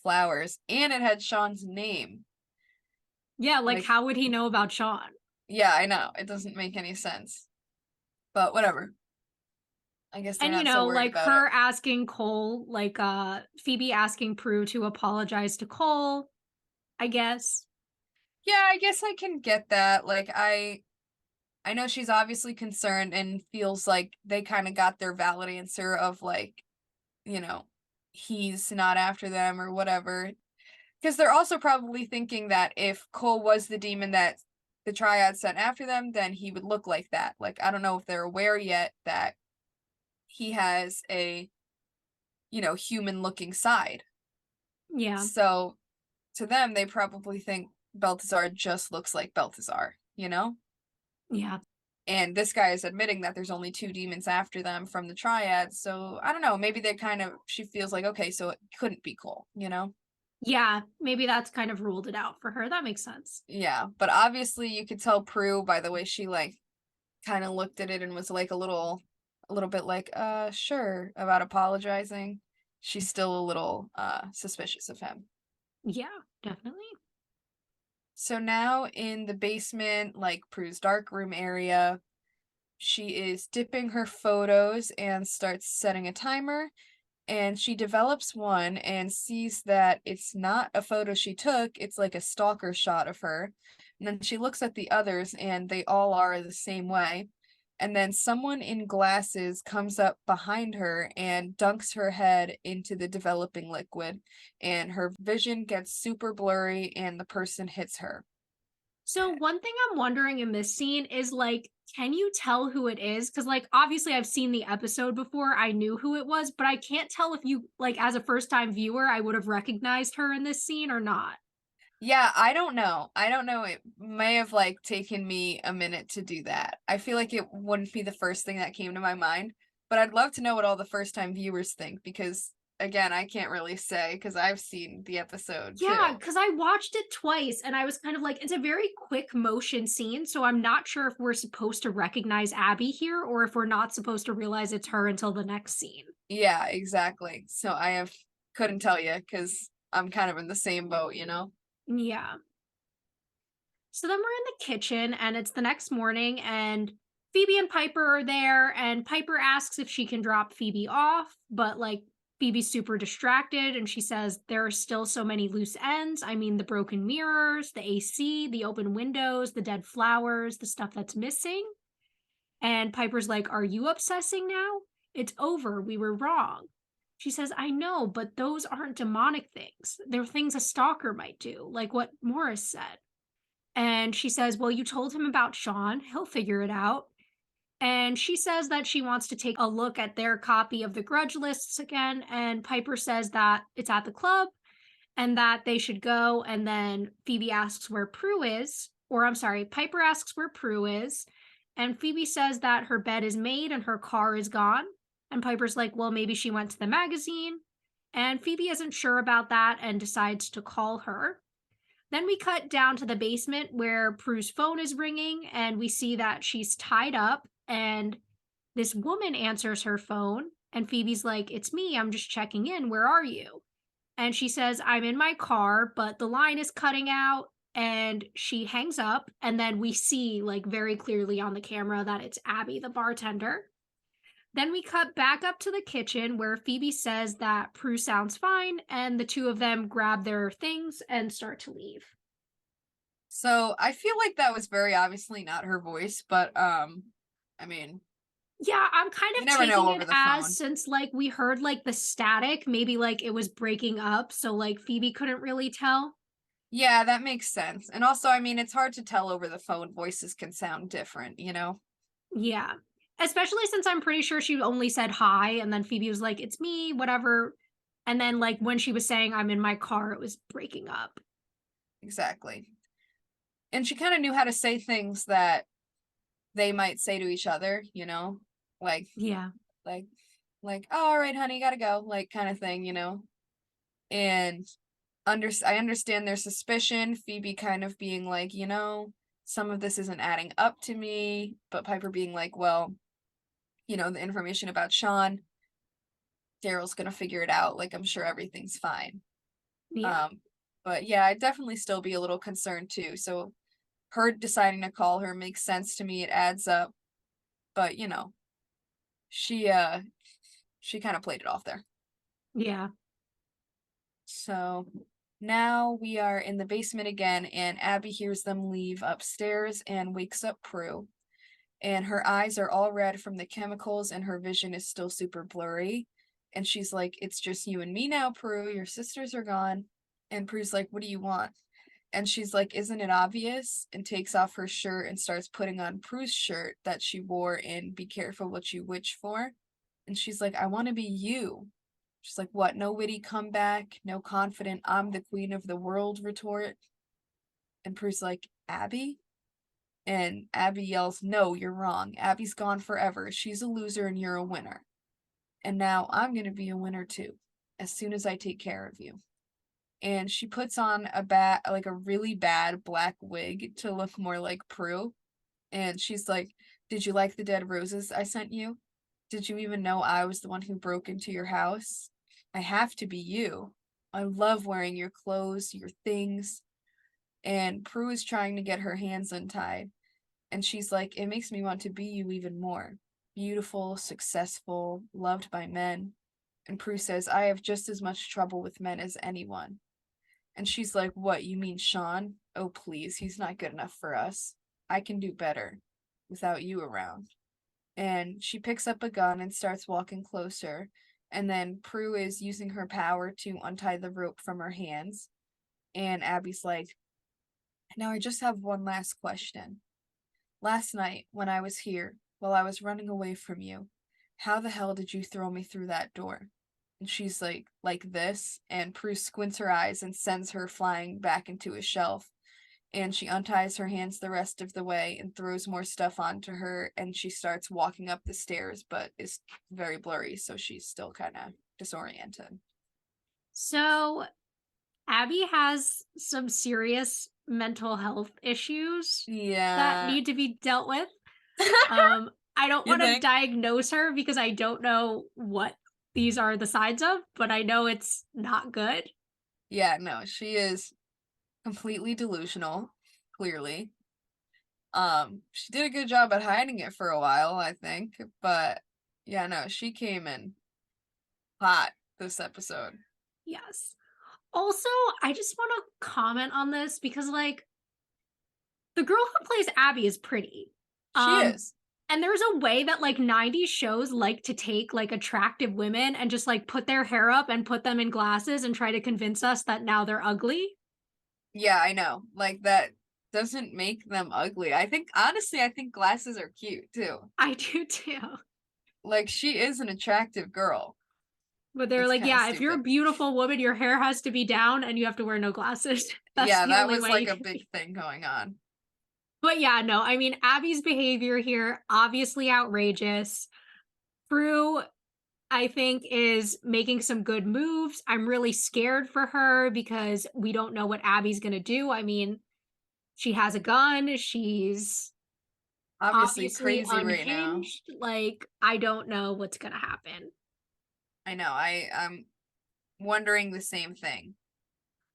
Speaker 3: flowers? And it had Sean's name.
Speaker 1: Yeah, like,
Speaker 3: Like,
Speaker 1: how would he know about Sean?
Speaker 3: yeah, I know. It doesn't make any sense. But whatever. I guess they're
Speaker 1: And, you
Speaker 3: not so
Speaker 1: know,
Speaker 3: worried
Speaker 1: like,
Speaker 3: about
Speaker 1: her
Speaker 3: it.
Speaker 1: asking Cole, like, Phoebe asking Prue to apologize to Cole, I guess.
Speaker 3: Yeah, I guess I can get that. Like, I know she's obviously concerned and feels like they kind of got their valid answer of like, you know, he's not after them or whatever. Because they're also probably thinking that if Cole was the demon that the Triad sent after them, then he would look like that. Like, I don't know if they're aware yet that he has a, human looking side.
Speaker 1: Yeah.
Speaker 3: So to them, they probably think Balthazar just looks like Balthazar, you know?
Speaker 1: Yeah.
Speaker 3: And this guy is admitting that there's only 2 demons after them from the Triad. So I don't know, maybe she feels like, okay, so it couldn't be Cole, you know?
Speaker 1: Yeah, maybe that's kind of ruled it out for her. That makes sense.
Speaker 3: Yeah, but obviously you could tell Prue by the way she like kind of looked at it and was like a little bit like, sure, about apologizing. She's still a little suspicious of him.
Speaker 1: Yeah, definitely.
Speaker 3: So now in the basement, like Prue's darkroom area, she is dipping her photos and starts setting a timer. And she develops one and sees that it's not a photo she took, it's like a stalker shot of her. And then she looks at the others and they all are the same way. And then someone in glasses comes up behind her and dunks her head into the developing liquid, and her vision gets super blurry and the person hits her.
Speaker 1: So one thing I'm wondering in this scene is like, can you tell who it is? Because like obviously I've seen the episode before, I knew who it was, but I can't tell if you like as a first time viewer, I would have recognized her in this scene or not.
Speaker 3: Yeah, I don't know. I don't know. It may have like taken me a minute to do that. I feel like it wouldn't be the first thing that came to my mind, but I'd love to know what all the first time viewers think because again, I can't really say because I've seen the episode
Speaker 1: Yeah,
Speaker 3: too.
Speaker 1: because I watched it twice and I was kind of like, it's a very quick motion scene. So I'm not sure if we're supposed to recognize Abby here or if we're not supposed to realize it's her until the next scene.
Speaker 3: Yeah, exactly. So I have couldn't tell you because I'm kind of in the same boat, you know?
Speaker 1: Yeah. So then we're in the kitchen and it's the next morning and Phoebe and Piper are there and Piper asks if she can drop Phoebe off, but like Phoebe's super distracted and she says there are still so many loose ends. I mean the broken mirrors, the AC, the open windows, the dead flowers, the stuff that's missing. And Piper's like, "Are you obsessing now? It's over. We were wrong." She says, "I know, but those aren't demonic things. They're things a stalker might do, like what Morris said." And she says, "Well, you told him about Sean. He'll figure it out." And she says that she wants to take a look at their copy of the grudge lists again. And Piper says that it's at the club and that they should go. And then Phoebe asks where Prue is, or I'm sorry, Piper asks where Prue is. And Phoebe says that her bed is made and her car is gone. And Piper's like, well, maybe she went to the magazine. And Phoebe isn't sure about that and decides to call her. Then we cut down to the basement where Prue's phone is ringing, and we see that she's tied up. And this woman answers her phone, and Phoebe's like, "It's me. I'm just checking in. Where are you?" And she says, "I'm in my car, but the line is cutting out." And she hangs up. And then we see, like, very clearly on the camera that it's Abby, the bartender. Then we cut back up to the kitchen where Phoebe says that Prue sounds fine, and the two of them grab their things and start to leave.
Speaker 3: So I feel like that was very obviously not her voice, but I mean,
Speaker 1: Yeah, I'm kind
Speaker 3: you
Speaker 1: of
Speaker 3: never know
Speaker 1: taking
Speaker 3: over
Speaker 1: it
Speaker 3: the
Speaker 1: as
Speaker 3: phone.
Speaker 1: since like we heard like the static, maybe like it was breaking up, so like Phoebe couldn't really tell.
Speaker 3: Yeah, that makes sense. And also, I mean, it's hard to tell over the phone. Voices can sound different, you know?
Speaker 1: Yeah. Especially since I'm pretty sure she only said hi and then Phoebe was like, "It's me, whatever." And then like when she was saying I'm in my car, it was breaking up.
Speaker 3: Exactly. And she kind of knew how to say things that they might say to each other, you know? Like,
Speaker 1: Yeah.
Speaker 3: like, like, oh, all right, honey, gotta go, like, kind of thing, you know? And I understand their suspicion, Phoebe kind of being like, you know, some of this isn't adding up to me, but Piper being like, well, you know, the information about Sean, Daryl's gonna figure it out. Like, I'm sure everything's fine.
Speaker 1: Yeah.
Speaker 3: Um, but yeah, I'd definitely still be a little concerned too. So her deciding to call her makes sense to me. It adds up. But you know, she uh she kind of played it off there.
Speaker 1: Yeah.
Speaker 3: So now we are in the basement again, and Abby hears them leave upstairs and wakes up Prue. And her eyes are all red from the chemicals, and her vision is still super blurry. And she's like, "It's just you and me now, Prue. Your sisters are gone." And Prue's like, "What do you want?" And she's like, "Isn't it obvious?" And takes off her shirt and starts putting on Prue's shirt that she wore in Be Careful What You Wish For. And she's like, "I want to be you." She's like, "What? No witty comeback, no confident, I'm the queen of the world retort." And Prue's like, "Abby?" And Abby yells, "No, you're wrong. Abby's gone forever. She's a loser and you're a winner. And now I'm going to be a winner too, as soon as I take care of you." And she puts on like a really bad black wig to look more like Prue. And she's like, "Did you like the dead roses I sent you? Did you even know I was the one who broke into your house? I have to be you. I love wearing your clothes, your things." and Prue is trying to get her hands untied. And she's like, it makes me want to be you even more. Beautiful, successful, loved by men. And Prue says, I have just as much trouble with men as anyone. And she's like, what, you mean Sean? Oh, please, he's not good enough for us. I can do better without you around. And she picks up a gun and starts walking closer. And then Prue is using her power to untie the rope from her hands. And Abby's like, now I just have one last question. Last night, when I was here, while I was running away from you, how the hell did you throw me through that door? And she's like this, and Prue squints her eyes and sends her flying back into a shelf. And she unties her hands the rest of the way and throws more stuff onto her, and she starts walking up the stairs, but is very blurry, so she's still kind of disoriented.
Speaker 1: So Abby has some serious mental health issues that
Speaker 3: Yeah.
Speaker 1: need to be dealt with. I don't
Speaker 3: You
Speaker 1: want to
Speaker 3: think?
Speaker 1: diagnose her because I don't know what these are the signs of, but I know it's not good.
Speaker 3: Yeah, no, she is completely delusional, clearly. She did a good job at hiding it for a while, I think, but yeah, no, she came in hot this episode.
Speaker 1: Yes. Also, I just want to comment on this because, like, the girl who plays Abby is pretty.
Speaker 3: She
Speaker 1: Um,
Speaker 3: is.
Speaker 1: and there's a way that like 90s shows like to take like attractive women and just like put their hair up and put them in glasses and try to convince us that now they're ugly.
Speaker 3: Yeah, I know. Like, that doesn't make them ugly. Honestly, I think glasses are cute too.
Speaker 1: I do too.
Speaker 3: Like, she is an attractive girl.
Speaker 1: But they're
Speaker 3: It's
Speaker 1: like,
Speaker 3: kind of
Speaker 1: yeah, if you're a
Speaker 3: stupid.
Speaker 1: beautiful woman, your hair has to be down and you have to wear no glasses. That's
Speaker 3: Yeah,
Speaker 1: the
Speaker 3: that
Speaker 1: only
Speaker 3: was
Speaker 1: way
Speaker 3: like
Speaker 1: you
Speaker 3: a
Speaker 1: can
Speaker 3: big
Speaker 1: be.
Speaker 3: thing going on.
Speaker 1: But yeah, no, I mean, Abby's behavior here, obviously outrageous. Prue, I think, is making some good moves. I'm really scared for her because we don't know what Abby's going to do. I mean, she has a gun. She's
Speaker 3: Obviously
Speaker 1: obviously
Speaker 3: crazy right now.
Speaker 1: unhinged. Like, I don't know what's going to happen.
Speaker 3: I know. I'm wondering the same thing.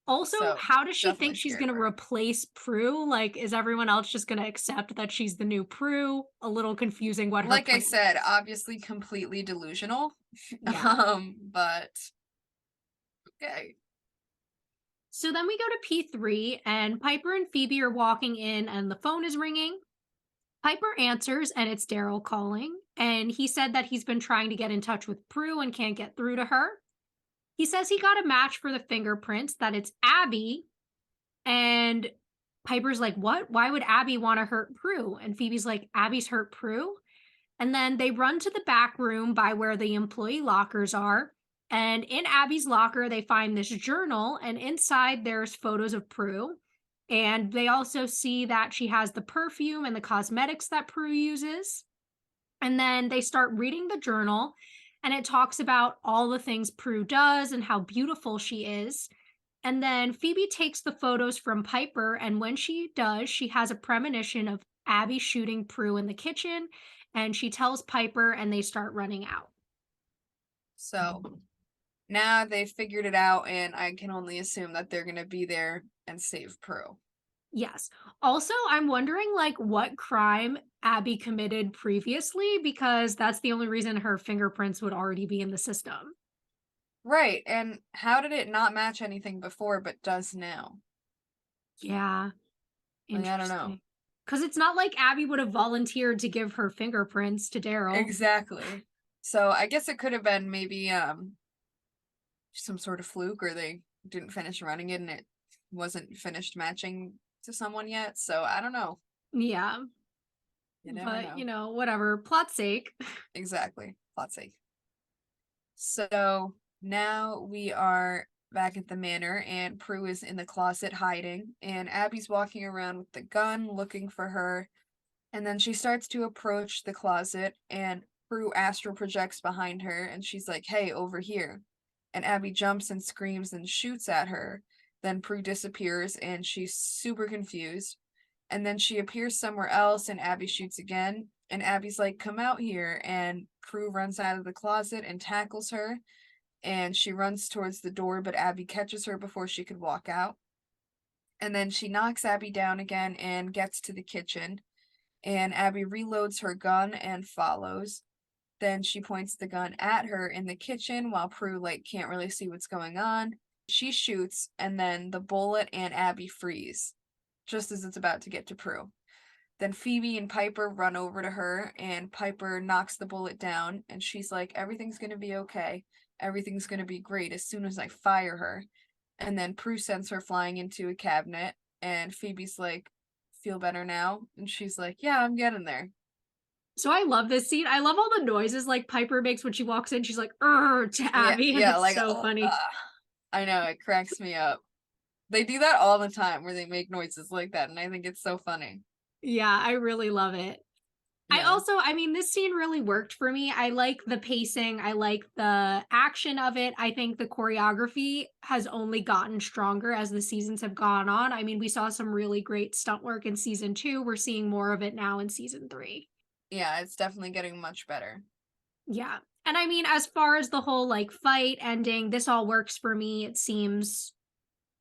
Speaker 1: Also,
Speaker 3: So,
Speaker 1: how does she
Speaker 3: definitely
Speaker 1: think she's
Speaker 3: scared
Speaker 1: going
Speaker 3: of
Speaker 1: to
Speaker 3: her.
Speaker 1: replace Prue? Like, is everyone else just going to accept that she's the new Prue? A little confusing what her
Speaker 3: Like I
Speaker 1: plan
Speaker 3: said,
Speaker 1: is.
Speaker 3: obviously completely delusional.
Speaker 1: Yeah.
Speaker 3: But okay.
Speaker 1: So then we go to P3, and Piper and Phoebe are walking in, and the phone is ringing. Piper answers, and it's Daryl calling. And he said that he's been trying to get in touch with Prue and can't get through to her. He says he got a match for the fingerprints, that it's Abby. And Piper's like, what? Why would Abby want to hurt Prue? And Phoebe's like, Abby's hurt Prue? And then they run to the back room by where the employee lockers are. And in Abby's locker, they find this journal, and inside there's photos of Prue. And they also see that she has the perfume and the cosmetics that Prue uses. And then they start reading the journal, and it talks about all the things Prue does and how beautiful she is. And then Phoebe takes the photos from Piper, and when she does, she has a premonition of Abby shooting Prue in the kitchen, and she tells Piper, and they start running out.
Speaker 3: So now they've figured it out, and I can only assume that they're gonna be there and save Prue.
Speaker 1: Yes. Also, I'm wondering like what crime Abby committed previously because that's the only reason her fingerprints would already be in the system.
Speaker 3: Right, and how did it not match anything before but does now?
Speaker 1: Yeah,
Speaker 3: Like, I don't know.
Speaker 1: interesting. Because it's not like Abby would have volunteered to give her fingerprints to Daryl.
Speaker 3: Exactly. So I guess it could have been maybe some sort of fluke, or they didn't finish running it and it wasn't finished matching to someone yet. So I don't know.
Speaker 1: Yeah,
Speaker 3: You never
Speaker 1: but
Speaker 3: know.
Speaker 1: you know, whatever. Plot's sake.
Speaker 3: Exactly. Plot's sake. So now we are back at the manor, and Prue is in the closet hiding, and Abby's walking around with the gun looking for her. And then she starts to approach the closet, and Prue astral projects behind her, and she's like, hey, over here. And Abby jumps and screams and shoots at her. Then Prue disappears, and she's super confused. And then she appears somewhere else, and Abby shoots again. And Abby's like, come out here. And Prue runs out of the closet and tackles her. And she runs towards the door, but Abby catches her before she could walk out. And then she knocks Abby down again and gets to the kitchen. And Abby reloads her gun and follows. Then she points the gun at her in the kitchen while Prue can't really see what's going on. She shoots, and then the bullet and Abby freeze, just as it's about to get to Prue. Then Phoebe and Piper run over to her, and Piper knocks the bullet down, and she's like, everything's gonna be okay. Everything's gonna be great as soon as I fire her. And then Prue sends her flying into a cabinet, and Phoebe's like, feel better now? And she's like, yeah, I'm getting there.
Speaker 1: So I love this scene. I love all the noises like Piper makes when she walks in. She's like, to Abby, and
Speaker 3: Yeah,
Speaker 1: it's so funny.
Speaker 3: I know, it cracks me up. They do that all the time where they make noises like that, and I think it's so funny.
Speaker 1: Yeah, I really love it.
Speaker 3: Yeah.
Speaker 1: I mean, this scene really worked for me. I like the pacing. I like the action of it. I think the choreography has only gotten stronger as the seasons have gone on. I mean, we saw some really great stunt work in season 2. We're seeing more of it now in season 3.
Speaker 3: Yeah, it's definitely getting much better.
Speaker 1: Yeah. And I mean, as far as the whole fight ending, this all works for me. It seems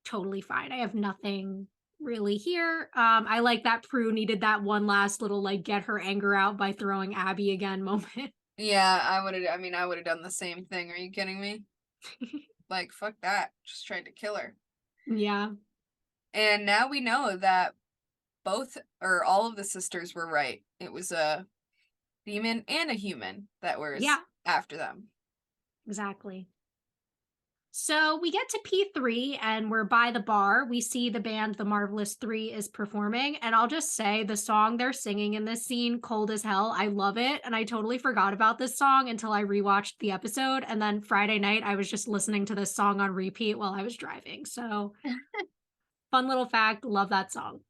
Speaker 1: totally fine. I have nothing really here. I like that Prue needed that one last little get her anger out by throwing Abby again moment.
Speaker 3: Yeah, I would have done the same thing. Are you kidding me? Fuck that. Just tried to kill her.
Speaker 1: Yeah.
Speaker 3: And now we know that all of the sisters were right. It was a demon and a human that was
Speaker 1: Yeah,
Speaker 3: after them.
Speaker 1: exactly. So we get to P3 and we're by the bar. We see the band The Marvelous Three is performing. And I'll just say the song they're singing in this scene, Cold as Hell, I love it. And I totally forgot about this song until I rewatched the episode. And then Friday night, I was just listening to this song on repeat while I was driving. So fun little fact, love that song.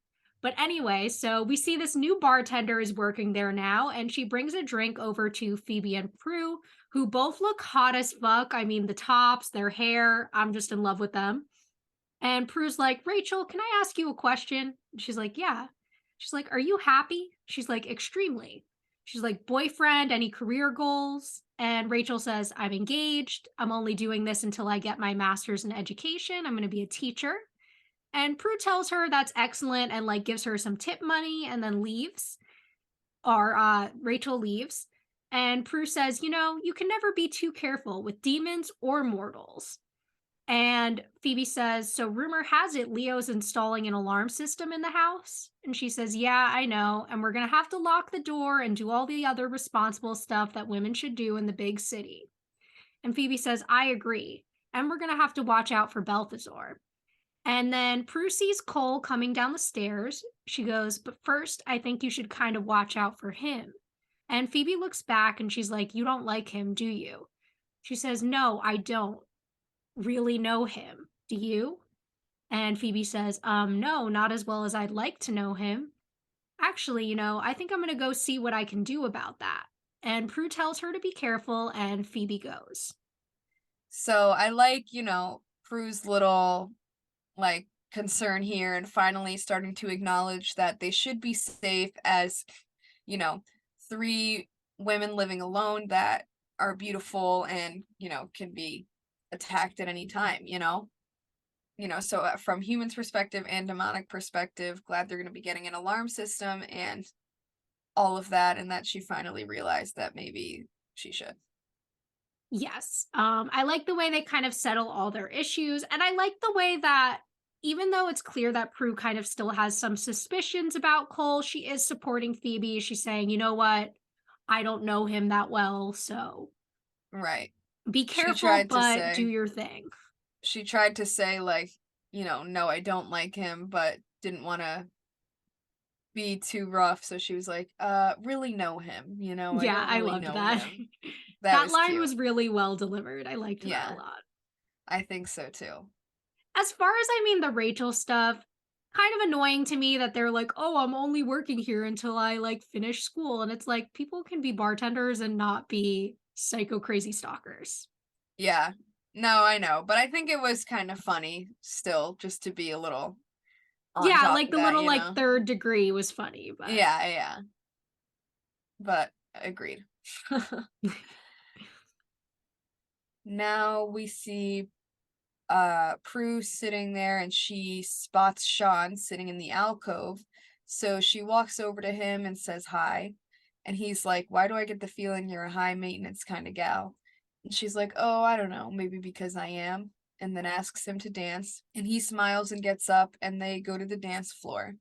Speaker 1: But anyway, so we see this new bartender is working there now, and she brings a drink over to Phoebe and Prue, who both look hot as fuck. I mean, the tops, their hair, I'm just in love with them. And Prue's like, Rachel, can I ask you a question? And she's like, yeah. She's like, are you happy? She's like, extremely. She's like, boyfriend, any career goals? And Rachel says, I'm engaged. I'm only doing this until I get my master's in education. I'm going to be a teacher. And Prue tells her that's excellent and gives her some tip money and then leaves. Or Rachel leaves. And Prue says, you can never be too careful with demons or mortals. And Phoebe says, so rumor has it Leo's installing an alarm system in the house. And she says, yeah, I know. And we're going to have to lock the door and do all the other responsible stuff that women should do in the big city. And Phoebe says, I agree. And we're going to have to watch out for Belthazor. And then Prue sees Cole coming down the stairs. She goes, but first, I think you should kind of watch out for him. And Phoebe looks back and she's like, you don't like him, do you? She says, no, I don't really know him. Do you? And Phoebe says, no, not as well as I'd like to know him. Actually, I think I'm going to go see what I can do about that. And Prue tells her to be careful, and Phoebe goes.
Speaker 3: So I like, Prue's little concern here and finally starting to acknowledge that they should be safe as, you know, 3 women living alone that are beautiful and, can be attacked at any time, so from humans perspective and demonic perspective, glad they're going to be getting an alarm system and all of that, and that she finally realized that maybe she should.
Speaker 1: Yes. I like the way they kind of settle all their issues. And I like the way that even though it's clear that Prue kind of still has some suspicions about Cole, she is supporting Phoebe. She's saying, you know what? I don't know him that well. So
Speaker 3: Right.
Speaker 1: be
Speaker 3: She
Speaker 1: careful,
Speaker 3: tried to
Speaker 1: but do
Speaker 3: say,
Speaker 1: your thing.
Speaker 3: no, I don't like him, but didn't want to be too rough. So she was like, really know him, I
Speaker 1: Yeah,
Speaker 3: don't
Speaker 1: I
Speaker 3: really
Speaker 1: loved
Speaker 3: know
Speaker 1: that.
Speaker 3: him. That
Speaker 1: That
Speaker 3: was
Speaker 1: line
Speaker 3: cute.
Speaker 1: was really well delivered. I liked that a
Speaker 3: Yeah,
Speaker 1: lot.
Speaker 3: I think so too.
Speaker 1: As far as the Rachel stuff, kind of annoying to me that they're like, "Oh, I'm only working here until I finish school." And it's like people can be bartenders and not be psycho crazy stalkers.
Speaker 3: Yeah. No, I know, but I think it was kind of funny still just to be a little on
Speaker 1: Yeah,
Speaker 3: top of
Speaker 1: the
Speaker 3: that,
Speaker 1: little third degree was funny, but
Speaker 3: Yeah, yeah. But agreed. Now we see Prue sitting there and she spots Sean sitting in the alcove. So she walks over to him and says hi. And he's like, "Why do I get the feeling you're a high maintenance kind of gal?" And she's like, "Oh, I don't know, maybe because I am." And then asks him to dance. And he smiles and gets up and they go to the dance floor.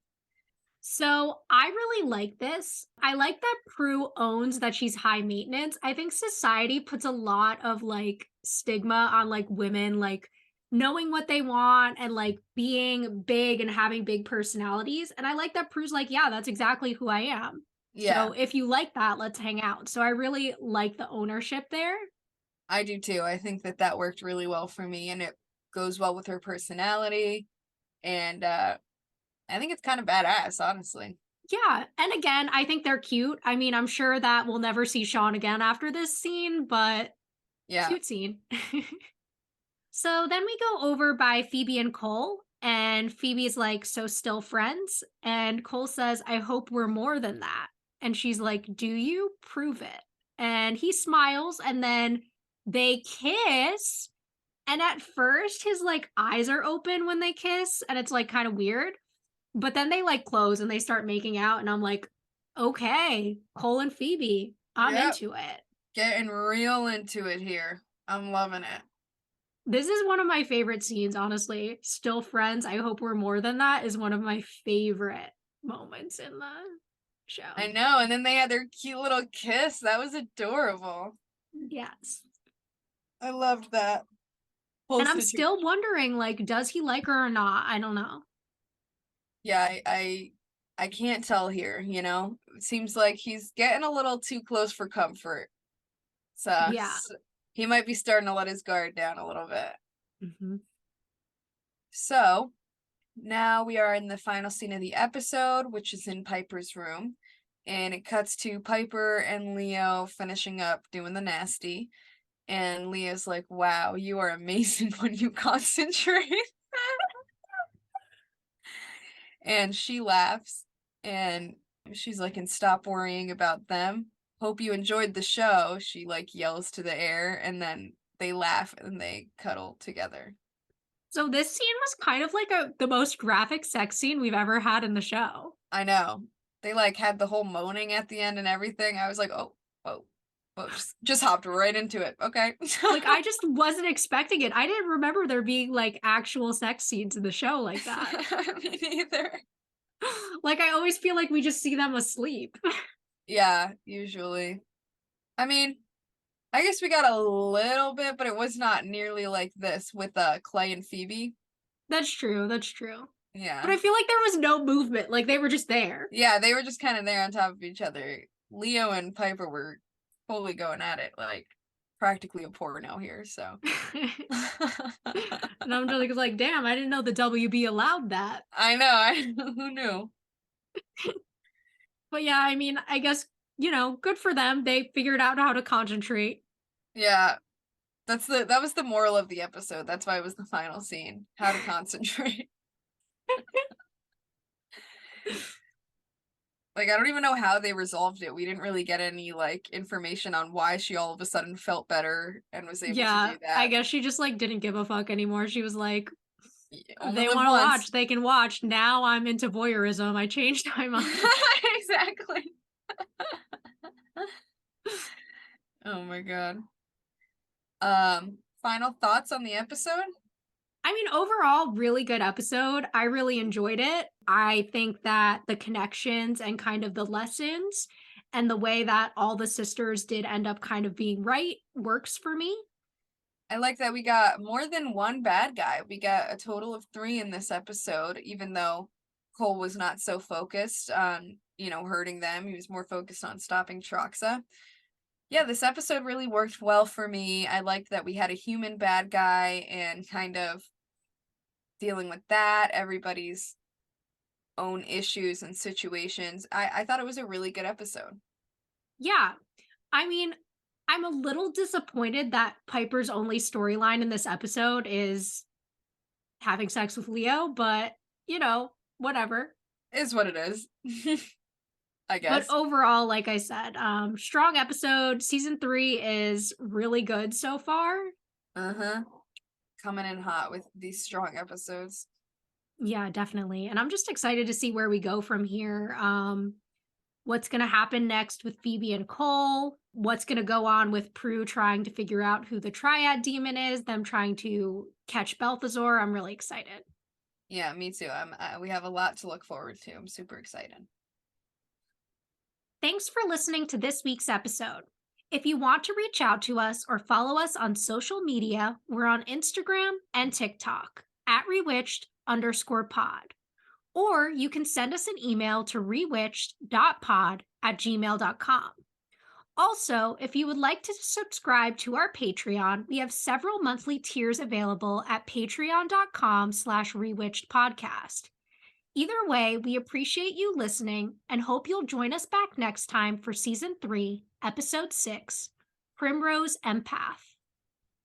Speaker 1: So I really like this. I like that Prue owns that she's high maintenance. I think society puts a lot of like stigma on like women, like knowing what they want and like being big and having big personalities. And I like that Prue's like, yeah, that's exactly who I am.
Speaker 3: Yeah,
Speaker 1: So if you like that, let's hang out. So I really like the ownership there.
Speaker 3: I do too. I think that that worked really well for me and it goes well with her personality. And I think it's kind of badass, honestly.
Speaker 1: Yeah. And again, I think they're cute. I mean, I'm sure that we'll never see Sean again after this scene, but
Speaker 3: Yeah.
Speaker 1: cute scene. So then we go over by Phoebe and Cole, and Phoebe's like, "So still friends?" And Cole says, "I hope we're more than that." And she's like, "Do you? Prove it." And he smiles, and then they kiss. And at first, his like eyes are open when they kiss, and it's like kind of weird. But then they like close and they start making out, and I'm like, okay, Cole and Phoebe, I'm
Speaker 3: Yep.
Speaker 1: into it.
Speaker 3: Getting real into it here. I'm loving it.
Speaker 1: This is one of my favorite scenes, honestly. Still friends. I hope we're more than that is one of my favorite moments in the
Speaker 3: I
Speaker 1: show.
Speaker 3: know. And then they had their cute little kiss. That was adorable.
Speaker 1: Yes.
Speaker 3: I loved that whole
Speaker 1: And I'm
Speaker 3: situation.
Speaker 1: still wondering, like, does he like her or not? I don't know.
Speaker 3: Yeah, I can't tell here, you know? It seems like he's getting a little too close for comfort. So
Speaker 1: Yeah.
Speaker 3: he might be starting to let his guard down a little bit.
Speaker 1: Hmm.
Speaker 3: So now we are in the final scene of the episode, which is in Piper's room. And it cuts to Piper and Leo finishing up doing the nasty. And Leo's like, "Wow, you are amazing when you concentrate." And she laughs and she's like, "And stop worrying about them. Hope you enjoyed the show." She like yells to the air and then they laugh and they cuddle together.
Speaker 1: So this scene was kind of like the most graphic sex scene we've ever had in the show.
Speaker 3: I know. They like had the whole moaning at the end and everything. I was like, "Oh, whoa, whoa!" Just hopped right into it. Okay.
Speaker 1: Like I just wasn't expecting it. I didn't remember there being like actual sex scenes in the show like that.
Speaker 3: Me neither.
Speaker 1: Like I always feel like we just see them asleep.
Speaker 3: Yeah, usually. I mean, I guess we got a little bit, but it was not nearly like this with Clay and Phoebe.
Speaker 1: That's true. That's true. But
Speaker 3: Yeah.
Speaker 1: I feel like there was no movement. Like they were just there.
Speaker 3: Yeah, they were just kind of there on top of each other. Leo and Piper were fully going at it, like practically a porno here, so.
Speaker 1: And I'm just like, damn, I didn't know the WB allowed that.
Speaker 3: I know, who knew?
Speaker 1: But yeah, I mean, I guess, good for them. They figured out how to concentrate.
Speaker 3: Yeah, that was the moral of the episode. That's why it was the final scene. How to concentrate. Like, I don't even know how they resolved it. We didn't really get any, like, information on why she all of a sudden felt better and was able to
Speaker 1: Yeah,
Speaker 3: do
Speaker 1: I
Speaker 3: that.
Speaker 1: guess she just like didn't give a fuck anymore. She was like,
Speaker 3: Only
Speaker 1: they
Speaker 3: live
Speaker 1: want to
Speaker 3: once.
Speaker 1: watch, they can watch. Now I'm into voyeurism. I changed my mind.
Speaker 3: Exactly. Oh my god. Final thoughts on the episode?
Speaker 1: I mean, overall, really good episode. I really enjoyed it. I think that the connections and kind of the lessons and the way that all the sisters did end up kind of being right works for me.
Speaker 3: I like that we got more than one bad guy. We got a total of 3 in this episode, even though Cole was not so focused on, hurting them. He was more focused on stopping Troxa. Yeah, this episode really worked well for me. I liked that we had a human bad guy and kind of dealing with that, everybody's own issues and situations. I thought it was a really good episode.
Speaker 1: Yeah. I mean, I'm a little disappointed that Piper's only storyline in this episode is having sex with Leo, but, whatever.
Speaker 3: Is what it is. I
Speaker 1: But
Speaker 3: guess.
Speaker 1: overall, like I said, strong episode. Season 3 is really good so far.
Speaker 3: Uh-huh. coming in hot with these strong episodes.
Speaker 1: Yeah, definitely. And I'm just excited to see where we go from here. What's going to happen next with Phoebe and Cole? What's going to go on with Prue trying to figure out who the Triad demon is, them trying to catch Belthazor? I'm really excited.
Speaker 3: Yeah, me too. We have a lot to look forward to. I'm super excited.
Speaker 1: Thanks for listening to this week's episode. If you want to reach out to us or follow us on social media, we're on Instagram and TikTok at rewitched_pod. Or you can send us an email to rewitched.pod@gmail.com. Also, if you would like to subscribe to our Patreon, we have several monthly tiers available at patreon.com/rewitchedpodcast. Either way, we appreciate you listening and hope you'll join us back next time for Season 3, Episode 6, Primrose Empath.